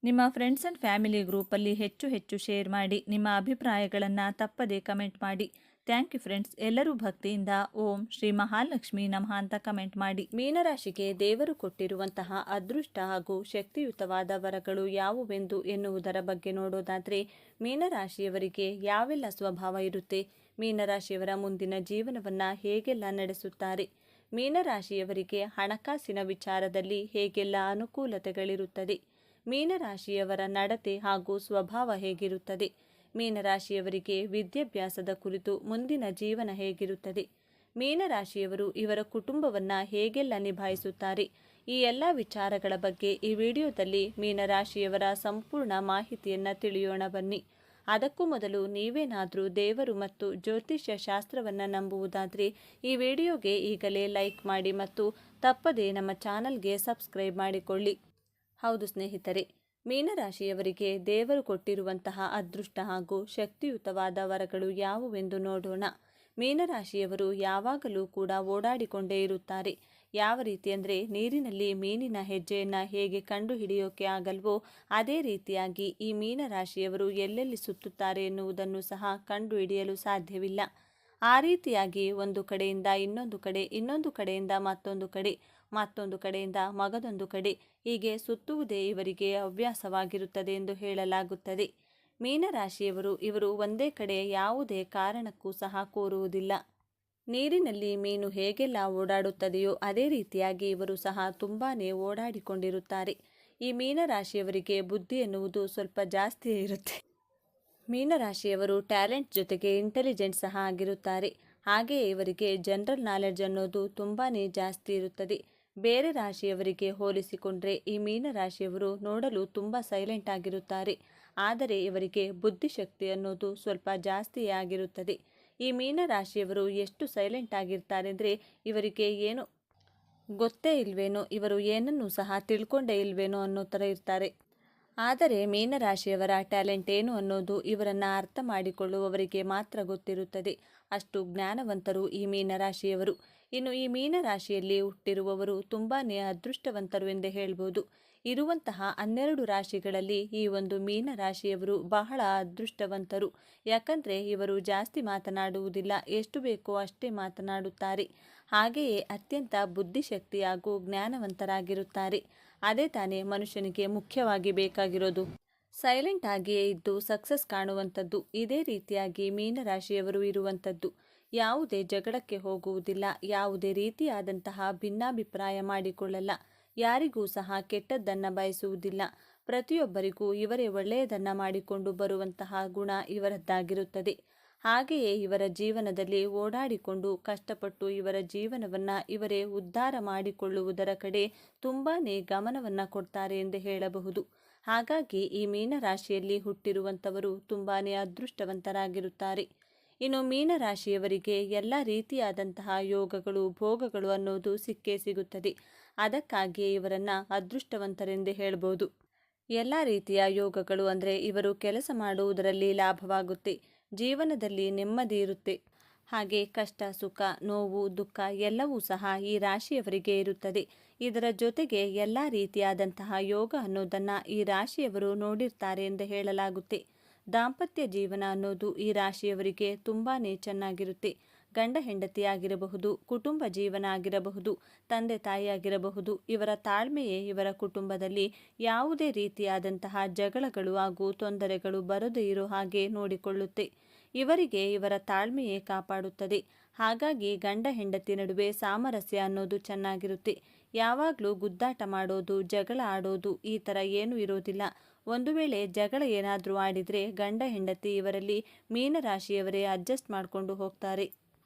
ನಿಮ್ಮ ಫ್ರೆಂಡ್ಸ್ ಆ್ಯಂಡ್ ಫ್ಯಾಮಿಲಿ ಗ್ರೂಪಲ್ಲಿ ಹೆಚ್ಚು ಶೇರ್ ಮಾಡಿ. ನಿಮ್ಮ ಅಭಿಪ್ರಾಯಗಳನ್ನು ತಪ್ಪದೇ ಕಮೆಂಟ್ ಮಾಡಿ. Thank you friends. ಎಲ್ಲರೂ ಭಕ್ತಿಯಿಂದ ಓಂ ಶ್ರೀ ಮಹಾಲಕ್ಷ್ಮಿ ನಮಃ ಅಂತ ಕಮೆಂಟ್ ಮಾಡಿ. ಮೀನರಾಶಿಗೆ ದೇವರು ಕೊಟ್ಟಿರುವಂತಹ ಅದೃಷ್ಟ ಹಾಗೂ ಶಕ್ತಿಯುತವಾದ ವರಗಳು ಯಾವುವೆಂದು ಎನ್ನುವುದರ ಬಗ್ಗೆ ನೋಡೋದಾದರೆ, ಮೀನರಾಶಿಯವರಿಗೆ ಯಾವೆಲ್ಲ ಸ್ವಭಾವ ಇರುತ್ತೆ, ಮೀನರಾಶಿಯವರ ಮುಂದಿನ ಜೀವನವನ್ನು ಹೇಗೆಲ್ಲ ನಡೆಸುತ್ತಾರೆ, ಮೀನರಾಶಿಯವರಿಗೆ ಹಣಕಾಸಿನ ವಿಚಾರದಲ್ಲಿ ಹೇಗೆಲ್ಲ ಅನುಕೂಲತೆಗಳಿರುತ್ತದೆ, ಮೀನರಾಶಿಯವರ ನಡತೆ ಹಾಗೂ ಸ್ವಭಾವ ಹೇಗಿರುತ್ತದೆ, ಮೀನರಾಶಿಯವರಿಗೆ ವಿದ್ಯಾಭ್ಯಾಸದ ಕುರಿತು ಮುಂದಿನ ಜೀವನ ಹೇಗಿರುತ್ತದೆ, ಮೀನರಾಶಿಯವರು ಇವರ ಕುಟುಂಬವನ್ನು ಹೇಗೆಲ್ಲ ನಿಭಾಯಿಸುತ್ತಾರೆ, ಈ ಎಲ್ಲ ವಿಚಾರಗಳ ಬಗ್ಗೆ ಈ ವಿಡಿಯೋದಲ್ಲಿ ಮೀನರಾಶಿಯವರ ಸಂಪೂರ್ಣ ಮಾಹಿತಿಯನ್ನು ತಿಳಿಯೋಣ ಬನ್ನಿ. ಅದಕ್ಕೂ ಮೊದಲು ನೀವೇನಾದರೂ ದೇವರು ಮತ್ತು ಜ್ಯೋತಿಷ್ಯ ಶಾಸ್ತ್ರವನ್ನು ನಂಬುವುದಾದರೆ ಈ ವಿಡಿಯೋಗೆ ಈಗಲೇ ಲೈಕ್ ಮಾಡಿ ಮತ್ತು ತಪ್ಪದೇ ನಮ್ಮ ಚಾನಲ್ಗೆ ಸಬ್ಸ್ಕ್ರೈಬ್ ಮಾಡಿಕೊಳ್ಳಿ. ಹೌದು ಸ್ನೇಹಿತರೆ, ಮೀನರಾಶಿಯವರಿಗೆ ದೇವರು ಕೊಟ್ಟಿರುವಂತಹ ಅದೃಷ್ಟ ಹಾಗೂ ಶಕ್ತಿಯುತವಾದ ವರಗಳು ಯಾವುವೆಂದು ನೋಡೋಣ. ಮೀನರಾಶಿಯವರು ಯಾವಾಗಲೂ ಕೂಡ ಓಡಾಡಿಕೊಂಡೇ ಇರುತ್ತಾರೆ. ಯಾವ ರೀತಿ ಅಂದರೆ, ನೀರಿನಲ್ಲಿ ಮೀನಿನ ಹೆಜ್ಜೆಯನ್ನು ಹೇಗೆ ಕಂಡುಹಿಡಿಯೋಕೆ ಆಗಲ್ವೋ ಅದೇ ರೀತಿಯಾಗಿ ಈ ಮೀನರಾಶಿಯವರು ಎಲ್ಲೆಲ್ಲಿ ಸುತ್ತುತ್ತಾರೆ ಎನ್ನುವುದನ್ನು ಸಹ ಕಂಡುಹಿಡಿಯಲು ಸಾಧ್ಯವಿಲ್ಲ. ಆ ರೀತಿಯಾಗಿ ಒಂದು ಕಡೆಯಿಂದ ಇನ್ನೊಂದು ಕಡೆ, ಇನ್ನೊಂದು ಕಡೆಯಿಂದ ಮತ್ತೊಂದು ಕಡೆ, ಮತ್ತೊಂದು ಕಡೆಯಿಂದ ಮಗದೊಂದು ಕಡೆ, ಹೀಗೆ ಸುತ್ತುವುದೇ ಇವರಿಗೆ ಹವ್ಯಾಸವಾಗಿರುತ್ತದೆ ಎಂದು ಹೇಳಲಾಗುತ್ತದೆ. ಮೀನರಾಶಿಯವರು ಇವರು ಒಂದೇ ಕಡೆ ಯಾವುದೇ ಕಾರಣಕ್ಕೂ ಸಹ ಕೂರುವುದಿಲ್ಲ. ನೀರಿನಲ್ಲಿ ಮೀನು ಹೇಗೆಲ್ಲ ಓಡಾಡುತ್ತದೆಯೋ ಅದೇ ರೀತಿಯಾಗಿ ಇವರು ಸಹ ತುಂಬಾ ಓಡಾಡಿಕೊಂಡಿರುತ್ತಾರೆ. ಈ ಮೀನರಾಶಿಯವರಿಗೆ ಬುದ್ಧಿ ಎನ್ನುವುದು ಸ್ವಲ್ಪ ಜಾಸ್ತಿಯೇ ಇರುತ್ತೆ. ಮೀನರಾಶಿಯವರು ಟ್ಯಾಲೆಂಟ್ ಜೊತೆಗೆ ಇಂಟೆಲಿಜೆಂಟ್ ಸಹ ಆಗಿರುತ್ತಾರೆ. ಹಾಗೆಯೇ ಇವರಿಗೆ ಜನರಲ್ ನಾಲೆಡ್ಜ್ ಅನ್ನೋದು ತುಂಬಾ ಜಾಸ್ತಿ ಇರುತ್ತದೆ. ಬೇರೆ ರಾಶಿಯವರಿಗೆ ಹೋಲಿಸಿಕೊಂಡ್ರೆ ಈ ಮೀನರಾಶಿಯವರು ನೋಡಲು ತುಂಬ ಸೈಲೆಂಟ್ ಆಗಿರುತ್ತಾರೆ. ಆದರೆ ಇವರಿಗೆ ಬುದ್ಧಿಶಕ್ತಿ ಅನ್ನೋದು ಸ್ವಲ್ಪ ಜಾಸ್ತಿಯೇ ಆಗಿರುತ್ತದೆ. ಈ ಮೀನರಾಶಿಯವರು ಎಷ್ಟು ಸೈಲೆಂಟ್ ಆಗಿರ್ತಾರೆ ಅಂದರೆ, ಇವರಿಗೆ ಏನು ಗೊತ್ತೇ ಇಲ್ವೇನೋ, ಇವರು ಏನನ್ನೂ ಸಹ ತಿಳ್ಕೊಂಡೇ ಇಲ್ವೇನೋ ಅನ್ನೋ ಥರ ಇರ್ತಾರೆ. ಆದರೆ ಮೀನರಾಶಿಯವರ ಟ್ಯಾಲೆಂಟ್ ಏನು ಅನ್ನೋದು ಇವರನ್ನು ಅರ್ಥ ಮಾಡಿಕೊಳ್ಳುವವರಿಗೆ ಮಾತ್ರ ಗೊತ್ತಿರುತ್ತದೆ. ಅಷ್ಟು ಜ್ಞಾನವಂತರು ಈ ಮೀನರಾಶಿಯವರು. ಇನ್ನು ಈ ಮೀನರಾಶಿಯಲ್ಲಿ ಹುಟ್ಟಿರುವವರು ತುಂಬಾ ಅದೃಷ್ಟವಂತರು ಎಂದೇ ಹೇಳ್ಬೋದು. ಇರುವಂತಹ 12 ರಾಶಿಗಳಲ್ಲಿ ಈ ಒಂದು ಮೀನರಾಶಿಯವರು ಬಹಳ ಅದೃಷ್ಟವಂತರು. ಯಾಕಂದರೆ ಇವರು ಜಾಸ್ತಿ ಮಾತನಾಡುವುದಿಲ್ಲ, ಎಷ್ಟು ಬೇಕೋ ಅಷ್ಟೇ ಮಾತನಾಡುತ್ತಾರೆ. ಹಾಗೆಯೇ ಅತ್ಯಂತ ಬುದ್ಧಿಶಕ್ತಿ ಹಾಗೂ ಜ್ಞಾನವಂತರಾಗಿರುತ್ತಾರೆ. ಅದೇ ತಾನೇ ಮನುಷ್ಯನಿಗೆ ಮುಖ್ಯವಾಗಿ ಬೇಕಾಗಿರೋದು. ಸೈಲೆಂಟ್ ಆಗಿಯೇ ಇದ್ದು ಸಕ್ಸಸ್ ಕಾಣುವಂಥದ್ದು. ಇದೇ ರೀತಿಯಾಗಿ ಮೀನರಾಶಿಯವರು ಇರುವಂಥದ್ದು. ಯಾವುದೇ ಜಗಳಕ್ಕೆ ಹೋಗುವುದಿಲ್ಲ, ಯಾವುದೇ ರೀತಿಯಾದಂತಹ ಭಿನ್ನಾಭಿಪ್ರಾಯ ಮಾಡಿಕೊಳ್ಳಲ್ಲ, ಯಾರಿಗೂ ಸಹ ಕೆಟ್ಟದ್ದನ್ನು ಬಯಸುವುದಿಲ್ಲ. ಪ್ರತಿಯೊಬ್ಬರಿಗೂ ಇವರೇ ಒಳ್ಳೆಯದನ್ನು ಮಾಡಿಕೊಂಡು ಬರುವಂತಹ ಗುಣ ಇವರದ್ದಾಗಿರುತ್ತದೆ. ಹಾಗೆಯೇ ಇವರ ಜೀವನದಲ್ಲಿ ಓಡಾಡಿಕೊಂಡು ಕಷ್ಟಪಟ್ಟು ಇವರ ಜೀವನವನ್ನು ಇವರೇ ಉದ್ಧಾರ ಮಾಡಿಕೊಳ್ಳುವುದರ ಕಡೆ ತುಂಬಾ ಗಮನವನ್ನು ಕೊಡ್ತಾರೆ ಎಂದು ಹೇಳಬಹುದು. ಹಾಗಾಗಿ ಈ ಮೀನರಾಶಿಯಲ್ಲಿ ಹುಟ್ಟಿರುವಂಥವರು ತುಂಬಾ ಅದೃಷ್ಟವಂತರಾಗಿರುತ್ತಾರೆ. ಇನ್ನು ಮೀನರಾಶಿಯವರಿಗೆ ಎಲ್ಲ ರೀತಿಯಾದಂತಹ ಯೋಗಗಳು, ಭೋಗಗಳು ಅನ್ನೋದು ಸಿಕ್ಕೇ ಸಿಗುತ್ತದೆ. ಅದಕ್ಕಾಗಿಯೇ ಇವರನ್ನು ಅದೃಷ್ಟವಂತರೆಂದೇ ಹೇಳ್ಬೋದು. ಎಲ್ಲ ರೀತಿಯ ಯೋಗಗಳು ಅಂದರೆ ಇವರು ಕೆಲಸ ಮಾಡುವುದರಲ್ಲಿ ಲಾಭವಾಗುತ್ತೆ, ಜೀವನದಲ್ಲಿ ನೆಮ್ಮದಿ ಇರುತ್ತೆ. ಹಾಗೆ ಕಷ್ಟ, ಸುಖ, ನೋವು, ದುಃಖ ಎಲ್ಲವೂ ಸಹ ಈ ರಾಶಿಯವರಿಗೆ ಇರುತ್ತದೆ. ಇದರ ಜೊತೆಗೆ ಎಲ್ಲ ರೀತಿಯಾದಂತಹ ಯೋಗ ಅನ್ನೋದನ್ನು ಈ ರಾಶಿಯವರು ನೋಡಿರ್ತಾರೆ ಎಂದು ಹೇಳಲಾಗುತ್ತೆ. ದಾಂಪತ್ಯ ಜೀವನ ಅನ್ನೋದು ಈ ರಾಶಿಯವರಿಗೆ ತುಂಬಾ ಚೆನ್ನಾಗಿರುತ್ತೆ. ಗಂಡ ಹೆಂಡತಿ ಆಗಿರಬಹುದು, ಕುಟುಂಬ ಜೀವನ ಆಗಿರಬಹುದು, ತಂದೆ ತಾಯಿ ಆಗಿರಬಹುದು, ಇವರ ತಾಳ್ಮೆಯೇ ಇವರ ಕುಟುಂಬದಲ್ಲಿ ಯಾವುದೇ ರೀತಿಯಾದಂತಹ ಜಗಳಗಳು ಹಾಗೂ ತೊಂದರೆಗಳು ಬರದೇ ಇರೋ ಹಾಗೆ ನೋಡಿಕೊಳ್ಳುತ್ತೆ. ಇವರಿಗೆ ಇವರ ತಾಳ್ಮೆಯೇ ಕಾಪಾಡುತ್ತದೆ. ಹಾಗಾಗಿ ಗಂಡ ಹೆಂಡತಿ ನಡುವೆ ಸಾಮರಸ್ಯ ಅನ್ನೋದು ಚೆನ್ನಾಗಿರುತ್ತೆ. ಯಾವಾಗಲೂ ಗುದ್ದಾಟ ಮಾಡೋದು, ಜಗಳ ಆಡೋದು ಈ ಥರ ಏನೂ ಇರೋದಿಲ್ಲ. ಒಂದು ವೇಳೆ ಜಗಳ ಏನಾದರೂ ಆಡಿದರೆ ಗಂಡ ಹೆಂಡತಿ ಇವರಲ್ಲಿ ಮೀನರಾಶಿಯವರೇ ಅಡ್ಜಸ್ಟ್ ಮಾಡಿಕೊಂಡು ಹೋಗ್ತಾರೆ.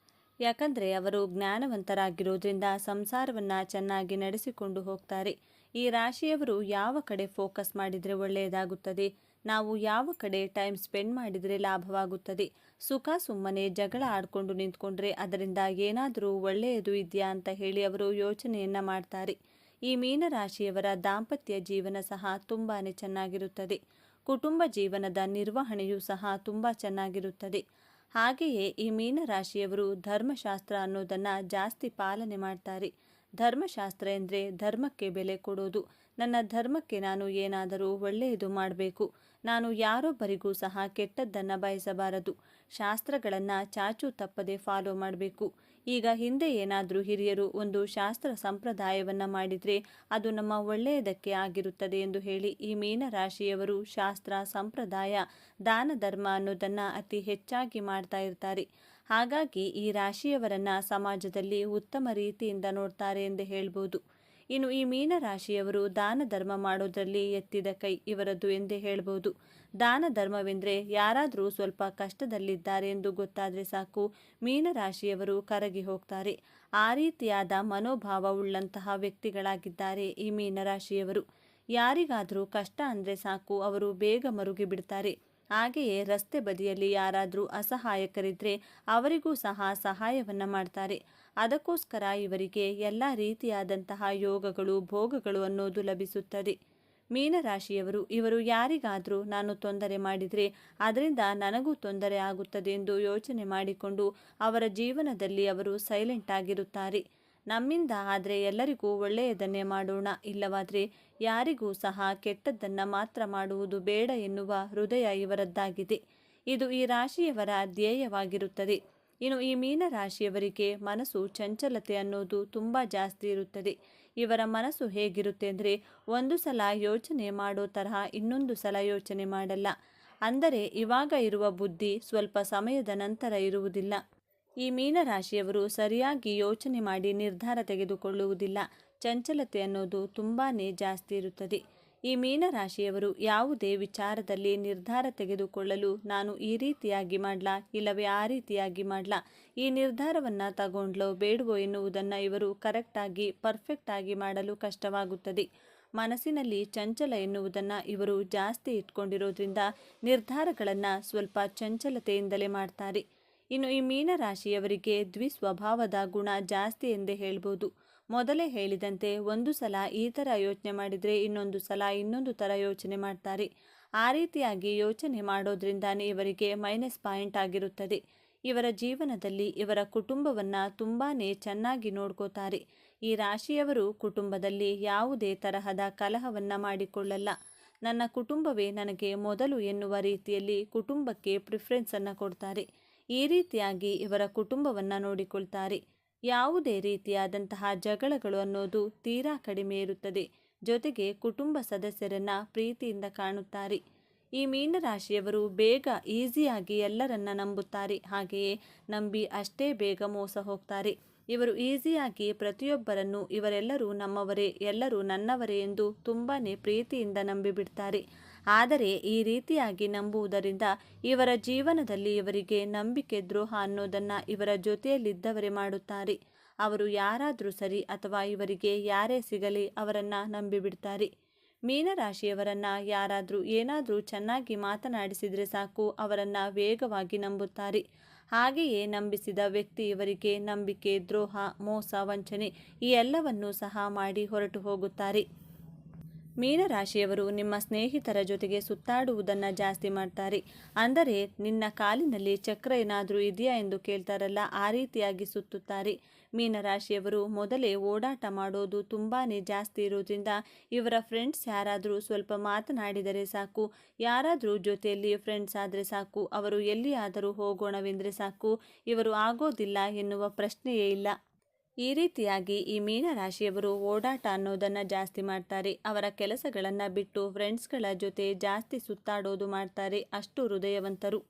ಯಾಕಂದರೆ ಅವರು ಜ್ಞಾನವಂತರಾಗಿರೋದ್ರಿಂದ ಸಂಸಾರವನ್ನು ಚೆನ್ನಾಗಿ ನಡೆಸಿಕೊಂಡು ಹೋಗ್ತಾರೆ. ಈ ರಾಶಿಯವರು ಯಾವ ಕಡೆ ಫೋಕಸ್ ಮಾಡಿದರೆ ಒಳ್ಳೆಯದಾಗುತ್ತದೆ, ನಾವು ಯಾವ ಕಡೆ ಟೈಮ್ ಸ್ಪೆಂಡ್ ಮಾಡಿದರೆ ಲಾಭವಾಗುತ್ತದೆ, ಸುಖ ಸುಮ್ಮನೆ ಜಗಳ ಆಡಿಕೊಂಡು ನಿಂತ್ಕೊಂಡ್ರೆ ಅದರಿಂದ ಏನಾದರೂ ಒಳ್ಳೆಯದು ಇದೆಯಾ ಅಂತ ಹೇಳಿ ಅವರು ಯೋಚನೆಯನ್ನು ಮಾಡ್ತಾರೆ. ಈ ಮೀನರಾಶಿಯವರ ದಾಂಪತ್ಯ ಜೀವನ ಸಹ ತುಂಬಾ ಚೆನ್ನಾಗಿರುತ್ತದೆ. ಕುಟುಂಬ ಜೀವನದ ನಿರ್ವಹಣೆಯೂ ಸಹ ತುಂಬ ಚೆನ್ನಾಗಿರುತ್ತದೆ. ಹಾಗೆಯೇ ಈ ಮೀನರಾಶಿಯವರು ಧರ್ಮಶಾಸ್ತ್ರ ಅನ್ನೋದನ್ನು ಜಾಸ್ತಿ ಪಾಲನೆ ಮಾಡ್ತಾರೆ. ಧರ್ಮಶಾಸ್ತ್ರ ಎಂದರೆ ಧರ್ಮಕ್ಕೆ ಬೆಲೆ ಕೊಡೋದು, ನನ್ನ ಧರ್ಮಕ್ಕೆ ನಾನು ಏನಾದರೂ ಒಳ್ಳೆಯದು ಮಾಡಬೇಕು. ನಾನು ಯಾರೊಬ್ಬರಿಗೂ ಸಹ ಕೆಟ್ಟದ್ದನ್ನು ಬಯಸಬಾರದು. ಶಾಸ್ತ್ರಗಳನ್ನು ಚಾಚೂ ತಪ್ಪದೆ ಫಾಲೋ ಮಾಡಬೇಕು. ಈಗ ಹಿಂದೆ ಏನಾದರೂ ಹಿರಿಯರು ಒಂದು ಶಾಸ್ತ್ರ ಸಂಪ್ರದಾಯವನ್ನು ಮಾಡಿದರೆ ಅದು ನಮ್ಮ ಒಳ್ಳೆಯದಕ್ಕೆ ಆಗಿರುತ್ತದೆ ಎಂದು ಹೇಳಿ ಈ ಮೀನರಾಶಿಯವರು ಶಾಸ್ತ್ರ ಸಂಪ್ರದಾಯ ದಾನ ಧರ್ಮ ಅನ್ನೋದನ್ನು ಅತಿ ಹೆಚ್ಚಾಗಿ ಮಾಡ್ತಾ ಇರ್ತಾರೆ. ಹಾಗಾಗಿ ಈ ರಾಶಿಯವರನ್ನು ಸಮಾಜದಲ್ಲಿ ಉತ್ತಮ ರೀತಿಯಿಂದ ನೋಡ್ತಾರೆ ಎಂದು ಹೇಳ್ಬೋದು. ಇನ್ನು ಈ ಮೀನರಾಶಿಯವರು ದಾನ ಧರ್ಮ ಮಾಡೋದ್ರಲ್ಲಿ ಎತ್ತಿದ ಕೈ ಇವರದ್ದು ಎಂದೇ ಹೇಳ್ಬೋದು. ದಾನ ಧರ್ಮವೆಂದರೆ ಯಾರಾದರೂ ಸ್ವಲ್ಪ ಕಷ್ಟದಲ್ಲಿದ್ದಾರೆ ಎಂದು ಗೊತ್ತಾದರೆ ಸಾಕು, ಮೀನರಾಶಿಯವರು ಕರಗಿ ಹೋಗ್ತಾರೆ. ಆ ರೀತಿಯಾದ ಮನೋಭಾವವುಳ್ಳಂತಹ ವ್ಯಕ್ತಿಗಳಾಗಿದ್ದಾರೆ ಈ ಮೀನರಾಶಿಯವರು. ಯಾರಿಗಾದರೂ ಕಷ್ಟ ಅಂದರೆ ಸಾಕು, ಅವರು ಬೇಗ ಮರುಗಿ ಬಿಡ್ತಾರೆ. ಹಾಗೆಯೇ ರಸ್ತೆ ಬದಿಯಲ್ಲಿ ಯಾರಾದರೂ ಅಸಹಾಯಕರಿದ್ದರೆ ಅವರಿಗೂ ಸಹ ಸಹಾಯವನ್ನು ಮಾಡ್ತಾರೆ. ಅದಕ್ಕೋಸ್ಕರ ಇವರಿಗೆ ಎಲ್ಲ ರೀತಿಯಾದಂತಹ ಯೋಗಗಳು ಭೋಗಗಳು ಅನ್ನೋದು ಲಭಿಸುತ್ತದೆ. ಮೀನರಾಶಿಯವರು ಇವರು ಯಾರಿಗಾದರೂ ನಾನು ತೊಂದರೆ ಮಾಡಿದರೆ ಅದರಿಂದ ನನಗೂ ತೊಂದರೆ ಆಗುತ್ತದೆ ಎಂದು ಯೋಚನೆ ಮಾಡಿಕೊಂಡು ಅವರ ಜೀವನದಲ್ಲಿ ಅವರು ಸೈಲೆಂಟ್ ಆಗಿರುತ್ತಾರೆ. ನಮ್ಮಿಂದ ಆದರೆ ಎಲ್ಲರಿಗೂ ಒಳ್ಳೆಯದನ್ನೇ ಮಾಡೋಣ, ಇಲ್ಲವಾದರೆ ಯಾರಿಗೂ ಸಹ ಕೆಟ್ಟದ್ದನ್ನು ಮಾತ್ರ ಮಾಡುವುದು ಬೇಡ ಎನ್ನುವ ಹೃದಯ ಇವರದ್ದಾಗಿದೆ. ಇದು ಈ ರಾಶಿಯವರ ಧ್ಯೇಯವಾಗಿರುತ್ತದೆ. ಇನ್ನು ಈ ಮೀನರಾಶಿಯವರಿಗೆ ಮನಸ್ಸು ಚಂಚಲತೆ ಅನ್ನೋದು ತುಂಬ ಜಾಸ್ತಿ ಇರುತ್ತದೆ. ಇವರ ಮನಸ್ಸು ಹೇಗಿರುತ್ತೆ ಅಂದರೆ ಒಂದು ಸಲ ಯೋಚನೆ ಮಾಡೋ ತರಹ ಇನ್ನೊಂದು ಸಲ ಯೋಚನೆ ಮಾಡಲ್ಲ. ಅಂದರೆ ಇವಾಗ ಇರುವ ಬುದ್ಧಿ ಸ್ವಲ್ಪ ಸಮಯದ ನಂತರ ಇರುವುದಿಲ್ಲ. ಈ ಮೀನರಾಶಿಯವರು ಸರಿಯಾಗಿ ಯೋಚನೆ ಮಾಡಿ ನಿರ್ಧಾರ ತೆಗೆದುಕೊಳ್ಳುವುದಿಲ್ಲ. ಚಂಚಲತೆ ಅನ್ನೋದು ತುಂಬಾ ಜಾಸ್ತಿ ಇರುತ್ತದೆ. ಈ ಮೀನರಾಶಿಯವರು ಯಾವುದೇ ವಿಚಾರದಲ್ಲಿ ನಿರ್ಧಾರ ತೆಗೆದುಕೊಳ್ಳಲು ನಾನು ಈ ರೀತಿಯಾಗಿ ಮಾಡಲಾ ಇಲ್ಲವೇ ಆ ರೀತಿಯಾಗಿ ಮಾಡಲಾ, ಈ ನಿರ್ಧಾರವನ್ನು ತಗೊಂಡ್ಲೋ ಬೇಡವೋ ಎನ್ನುವುದನ್ನು ಇವರು ಕರೆಕ್ಟಾಗಿ ಪರ್ಫೆಕ್ಟಾಗಿ ಮಾಡಲು ಕಷ್ಟವಾಗುತ್ತದೆ. ಮನಸ್ಸಿನಲ್ಲಿ ಚಂಚಲ ಎನ್ನುವುದನ್ನು ಇವರು ಜಾಸ್ತಿ ಇಟ್ಕೊಂಡಿರೋದ್ರಿಂದ ನಿರ್ಧಾರಗಳನ್ನು ಸ್ವಲ್ಪ ಚಂಚಲತೆಯಿಂದಲೇ ಮಾಡ್ತಾರೆ. ಇನ್ನು ಈ ಮೀನರಾಶಿಯವರಿಗೆ ದ್ವಿಸ್ವಭಾವದ ಗುಣ ಜಾಸ್ತಿ ಎಂದೇ ಹೇಳ್ಬೋದು. ಮೊದಲೇ ಹೇಳಿದಂತೆ ಒಂದು ಸಲ ಈ ಥರ ಯೋಚನೆ ಮಾಡಿದರೆ ಇನ್ನೊಂದು ಸಲ ಇನ್ನೊಂದು ಥರ ಯೋಚನೆ ಮಾಡ್ತಾರೆ. ಆ ರೀತಿಯಾಗಿ ಯೋಚನೆ ಮಾಡೋದ್ರಿಂದಾನೇ ಇವರಿಗೆ ಮೈನಸ್ ಪಾಯಿಂಟ್ ಆಗಿರುತ್ತದೆ. ಇವರ ಜೀವನದಲ್ಲಿ ಇವರ ಕುಟುಂಬವನ್ನು ತುಂಬಾ ಚೆನ್ನಾಗಿ ನೋಡ್ಕೋತಾರೆ. ಈ ರಾಶಿಯವರು ಕುಟುಂಬದಲ್ಲಿ ಯಾವುದೇ ತರಹದ ಕಲಹವನ್ನು ಮಾಡಿಕೊಳ್ಳಲ್ಲ. ನನ್ನ ಕುಟುಂಬವೇ ನನಗೆ ಮೊದಲು ಎನ್ನುವ ರೀತಿಯಲ್ಲಿ ಕುಟುಂಬಕ್ಕೆ ಪ್ರಿಫರೆನ್ಸನ್ನು ಕೊಡ್ತಾರೆ. ಈ ರೀತಿಯಾಗಿ ಇವರ ಕುಟುಂಬವನ್ನು ನೋಡಿಕೊಳ್ತಾರೆ. ಯಾವುದೇ ರೀತಿಯಾದಂತಹ ಜಗಳಗಳು ಅನ್ನೋದು ತೀರಾ ಕಡಿಮೆ ಇರುತ್ತದೆ. ಜೊತೆಗೆ ಕುಟುಂಬ ಸದಸ್ಯರನ್ನು ಪ್ರೀತಿಯಿಂದ ಕಾಣುತ್ತಾರೆ. ಈ ಮೀನರಾಶಿಯವರು ಬೇಗ ಈಸಿಯಾಗಿ ಎಲ್ಲರನ್ನ ನಂಬುತ್ತಾರೆ. ಹಾಗೆಯೇ ನಂಬಿ ಅಷ್ಟೇ ಬೇಗ ಮೋಸ ಹೋಗ್ತಾರೆ. ಇವರು ಈಸಿಯಾಗಿ ಪ್ರತಿಯೊಬ್ಬರನ್ನು ಇವರೆಲ್ಲರೂ ನಮ್ಮವರೇ, ಎಲ್ಲರೂ ನನ್ನವರೇ ಎಂದು ತುಂಬಾ ಪ್ರೀತಿಯಿಂದ ನಂಬಿಬಿಡ್ತಾರೆ. ಆದರೆ ಈ ರೀತಿಯಾಗಿ ನಂಬುವುದರಿಂದ ಇವರ ಜೀವನದಲ್ಲಿ ಇವರಿಗೆ ನಂಬಿಕೆ ದ್ರೋಹ ಅನ್ನೋದನ್ನು ಇವರ ಜೊತೆಯಲ್ಲಿದ್ದವರೇ ಮಾಡುತ್ತಾರೆ. ಅವರು ಯಾರಾದರೂ ಸರಿ ಅಥವಾ ಇವರಿಗೆ ಯಾರೇ ಸಿಗಲಿ ಅವರನ್ನು ನಂಬಿಬಿಡ್ತಾರೆ. ಮೀನರಾಶಿಯವರನ್ನು ಯಾರಾದರೂ ಏನಾದರೂ ಚೆನ್ನಾಗಿ ಮಾತನಾಡಿಸಿದರೆ ಸಾಕು, ಅವರನ್ನು ವೇಗವಾಗಿ ನಂಬುತ್ತಾರೆ. ಹಾಗೆಯೇ ನಂಬಿಸಿದ ವ್ಯಕ್ತಿ ಇವರಿಗೆ ನಂಬಿಕೆ ದ್ರೋಹ ಮೋಸ ವಂಚನೆ ಈ ಎಲ್ಲವನ್ನೂ ಸಹ ಮಾಡಿ ಹೊರಟು ಹೋಗುತ್ತಾರೆ. ಮೀನರಾಶಿಯವರು ನಿಮ್ಮ ಸ್ನೇಹಿತರ ಜೊತೆಗೆ ಸುತ್ತಾಡುವುದನ್ನು ಜಾಸ್ತಿ ಮಾಡ್ತಾರೆ. ಅಂದರೆ ನಿನ್ನ ಕಾಲಿನಲ್ಲಿ ಚಕ್ರ ಏನಾದರೂ ಇದೆಯಾ ಎಂದು ಕೇಳ್ತಾರಲ್ಲ, ಆ ರೀತಿಯಾಗಿ ಸುತ್ತುತ್ತಾರೆ. ಮೀನರಾಶಿಯವರು ಮೊದಲೇ ಓಡಾಟ ಮಾಡೋದು ತುಂಬಾ ಜಾಸ್ತಿ ಇರೋದ್ರಿಂದ ಇವರ ಫ್ರೆಂಡ್ಸ್ ಯಾರಾದರೂ ಸ್ವಲ್ಪ ಮಾತನಾಡಿದರೆ ಸಾಕು, ಯಾರಾದರೂ ಜೊತೆಯಲ್ಲಿ ಫ್ರೆಂಡ್ಸ್ ಆದರೆ ಸಾಕು, ಅವರು ಎಲ್ಲಿಯಾದರೂ ಹೋಗೋಣವೆಂದರೆ ಸಾಕು, ಇವರು ಆಗೋದಿಲ್ಲ ಎನ್ನುವ ಪ್ರಶ್ನೆಯೇ ಇಲ್ಲ. ಈ ರೀತಿಯಾಗಿ ಈ ಮೀನರಾಶಿಯವರು ಓಡಾಟ ಅನ್ನೋದನ್ನು ಜಾಸ್ತಿ ಮಾಡ್ತಾರೆ. ಅವರ ಕೆಲಸಗಳನ್ನು ಬಿಟ್ಟು ಫ್ರೆಂಡ್ಸ್ಗಳ ಜೊತೆ ಜಾಸ್ತಿ ಸುತ್ತಾಡೋದು ಮಾಡ್ತಾರೆ. ಅಷ್ಟು ಹೃದಯವಂತರು.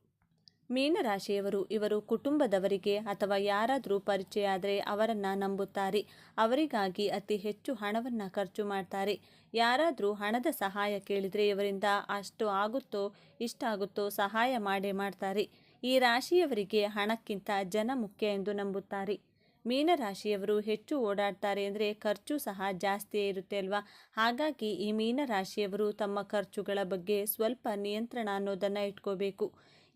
ಮೀನರಾಶಿಯವರು ಇವರು ಕುಟುಂಬದವರಿಗೆ ಅಥವಾ ಯಾರಾದರೂ ಪರಿಚಯ ಆದರೆ ಅವರನ್ನು ನಂಬುತ್ತಾರೆ. ಅವರಿಗಾಗಿ ಅತಿ ಹೆಚ್ಚು ಹಣವನ್ನು ಖರ್ಚು ಮಾಡ್ತಾರೆ. ಯಾರಾದರೂ ಹಣದ ಸಹಾಯ ಕೇಳಿದರೆ ಇವರಿಂದ ಅಷ್ಟು ಆಗುತ್ತೋ ಇಷ್ಟಾಗುತ್ತೋ ಸಹಾಯ ಮಾಡೇ ಮಾಡ್ತಾರೆ. ಈ ರಾಶಿಯವರಿಗೆ ಹಣಕ್ಕಿಂತ ಜನ ಮುಖ್ಯ ಎಂದು ನಂಬುತ್ತಾರೆ. ಮೀನರಾಶಿಯವರು ಹೆಚ್ಚು ಓಡಾಡ್ತಾರೆ ಅಂದರೆ ಖರ್ಚು ಸಹ ಜಾಸ್ತಿಯೇ ಇರುತ್ತೆ ಅಲ್ವಾ. ಹಾಗಾಗಿ ಈ ಮೀನರಾಶಿಯವರು ತಮ್ಮ ಖರ್ಚುಗಳ ಬಗ್ಗೆ ಸ್ವಲ್ಪ ನಿಯಂತ್ರಣ ಅನ್ನೋದನ್ನು ಇಟ್ಕೋಬೇಕು.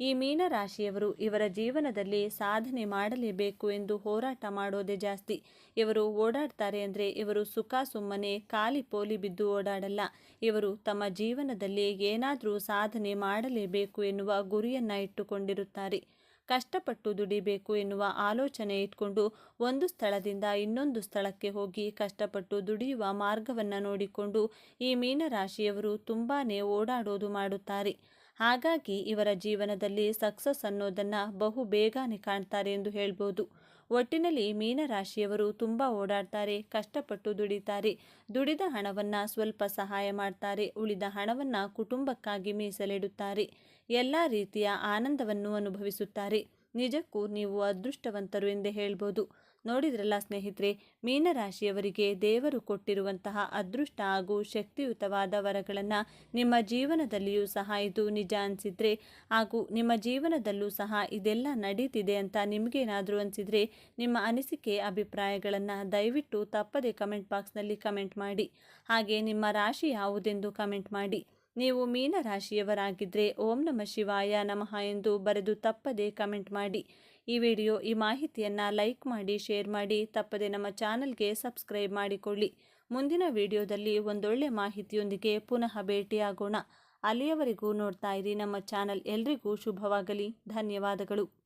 ಈ ಮೀನರಾಶಿಯವರು ಇವರ ಜೀವನದಲ್ಲಿ ಸಾಧನೆ ಮಾಡಲೇಬೇಕು ಎಂದು ಹೋರಾಟ ಮಾಡೋದೇ ಜಾಸ್ತಿ. ಇವರು ಓಡಾಡ್ತಾರೆ ಅಂದರೆ ಇವರು ಸುಖ ಸುಮ್ಮನೆ ಖಾಲಿ ಪೋಲಿ ಬಿದ್ದು ಓಡಾಡಲ್ಲ. ಇವರು ತಮ್ಮ ಜೀವನದಲ್ಲಿ ಏನಾದರೂ ಸಾಧನೆ ಮಾಡಲೇಬೇಕು ಎನ್ನುವ ಗುರಿಯನ್ನು ಇಟ್ಟುಕೊಂಡಿರುತ್ತಾರೆ. ಕಷ್ಟಪಟ್ಟು ದುಡಿಬೇಕು ಎನ್ನುವ ಆಲೋಚನೆ ಇಟ್ಕೊಂಡು ಒಂದು ಸ್ಥಳದಿಂದ ಇನ್ನೊಂದು ಸ್ಥಳಕ್ಕೆ ಹೋಗಿ ಕಷ್ಟಪಟ್ಟು ದುಡಿಯುವ ಮಾರ್ಗವನ್ನು ನೋಡಿಕೊಂಡು ಈ ಮೀನರಾಶಿಯವರು ತುಂಬಾ ಓಡಾಡೋದು ಮಾಡುತ್ತಾರೆ. ಹಾಗಾಗಿ ಇವರ ಜೀವನದಲ್ಲಿ ಸಕ್ಸಸ್ ಅನ್ನೋದನ್ನು ಬಹು ಬೇಗನೆ ಕಾಣ್ತಾರೆ ಎಂದು ಹೇಳ್ಬೋದು. ಒಟ್ಟಿನಲ್ಲಿ ಮೀನರಾಶಿಯವರು ತುಂಬ ಓಡಾಡ್ತಾರೆ, ಕಷ್ಟಪಟ್ಟು ದುಡಿತಾರೆ. ದುಡಿದ ಹಣವನ್ನು ಸ್ವಲ್ಪ ಸಹಾಯ ಮಾಡ್ತಾರೆ, ಉಳಿದ ಹಣವನ್ನು ಕುಟುಂಬಕ್ಕಾಗಿ ಮೀಸಲಿಡುತ್ತಾರೆ. ಎಲ್ಲ ರೀತಿಯ ಆನಂದವನ್ನು ಅನುಭವಿಸುತ್ತಾರೆ. ನಿಜಕ್ಕೂ ನೀವು ಅದೃಷ್ಟವಂತರು ಎಂದೇ ಹೇಳ್ಬೋದು. ನೋಡಿದ್ರಲ್ಲ ಸ್ನೇಹಿತರೆ, ಮೀನರಾಶಿಯವರಿಗೆ ದೇವರು ಕೊಟ್ಟಿರುವಂತಹ ಅದೃಷ್ಟ ಹಾಗೂ ಶಕ್ತಿಯುತವಾದ ವರಗಳನ್ನು ನಿಮ್ಮ ಜೀವನದಲ್ಲಿಯೂ ಸಹ ಇದು ನಿಜ ಅನಿಸಿದರೆ, ಹಾಗೂ ನಿಮ್ಮ ಜೀವನದಲ್ಲೂ ಸಹ ಇದೆಲ್ಲ ನಡೀತಿದೆ ಅಂತ ನಿಮಗೇನಾದರೂ ಅನಿಸಿದರೆ ನಿಮ್ಮ ಅನಿಸಿಕೆ ಅಭಿಪ್ರಾಯಗಳನ್ನು ದಯವಿಟ್ಟು ತಪ್ಪದೆ ಕಮೆಂಟ್ ಬಾಕ್ಸ್ನಲ್ಲಿ ಕಮೆಂಟ್ ಮಾಡಿ. ಹಾಗೆ ನಿಮ್ಮ ರಾಶಿ ಯಾವುದೆಂದು ಕಮೆಂಟ್ ಮಾಡಿ. ನೀವು ಮೀನರಾಶಿಯವರಾಗಿದ್ದರೆ ಓಂ ನಮಃ ಶಿವಾಯ ನಮಃ ಎಂದು ಬರೆದು ತಪ್ಪದೆ ಕಮೆಂಟ್ ಮಾಡಿ. ಈ ಮಾಹಿತಿಯನ್ನು ಲೈಕ್ ಮಾಡಿ, ಶೇರ್ ಮಾಡಿ, ತಪ್ಪದೆ ನಮ್ಮ ಚಾನಲ್ಗೆ ಸಬ್ಸ್ಕ್ರೈಬ್ ಮಾಡಿಕೊಳ್ಳಿ. ಮುಂದಿನ ವಿಡಿಯೋದಲ್ಲಿ ಒಂದೊಳ್ಳೆ ಮಾಹಿತಿಯೊಂದಿಗೆ ಪುನಃ ಭೇಟಿಯಾಗೋಣ. ಅಲ್ಲಿಯವರೆಗೂ ನೋಡ್ತಾ ಇರಿ ನಮ್ಮ ಚಾನಲ್. ಎಲ್ರಿಗೂ ಶುಭವಾಗಲಿ. ಧನ್ಯವಾದಗಳು.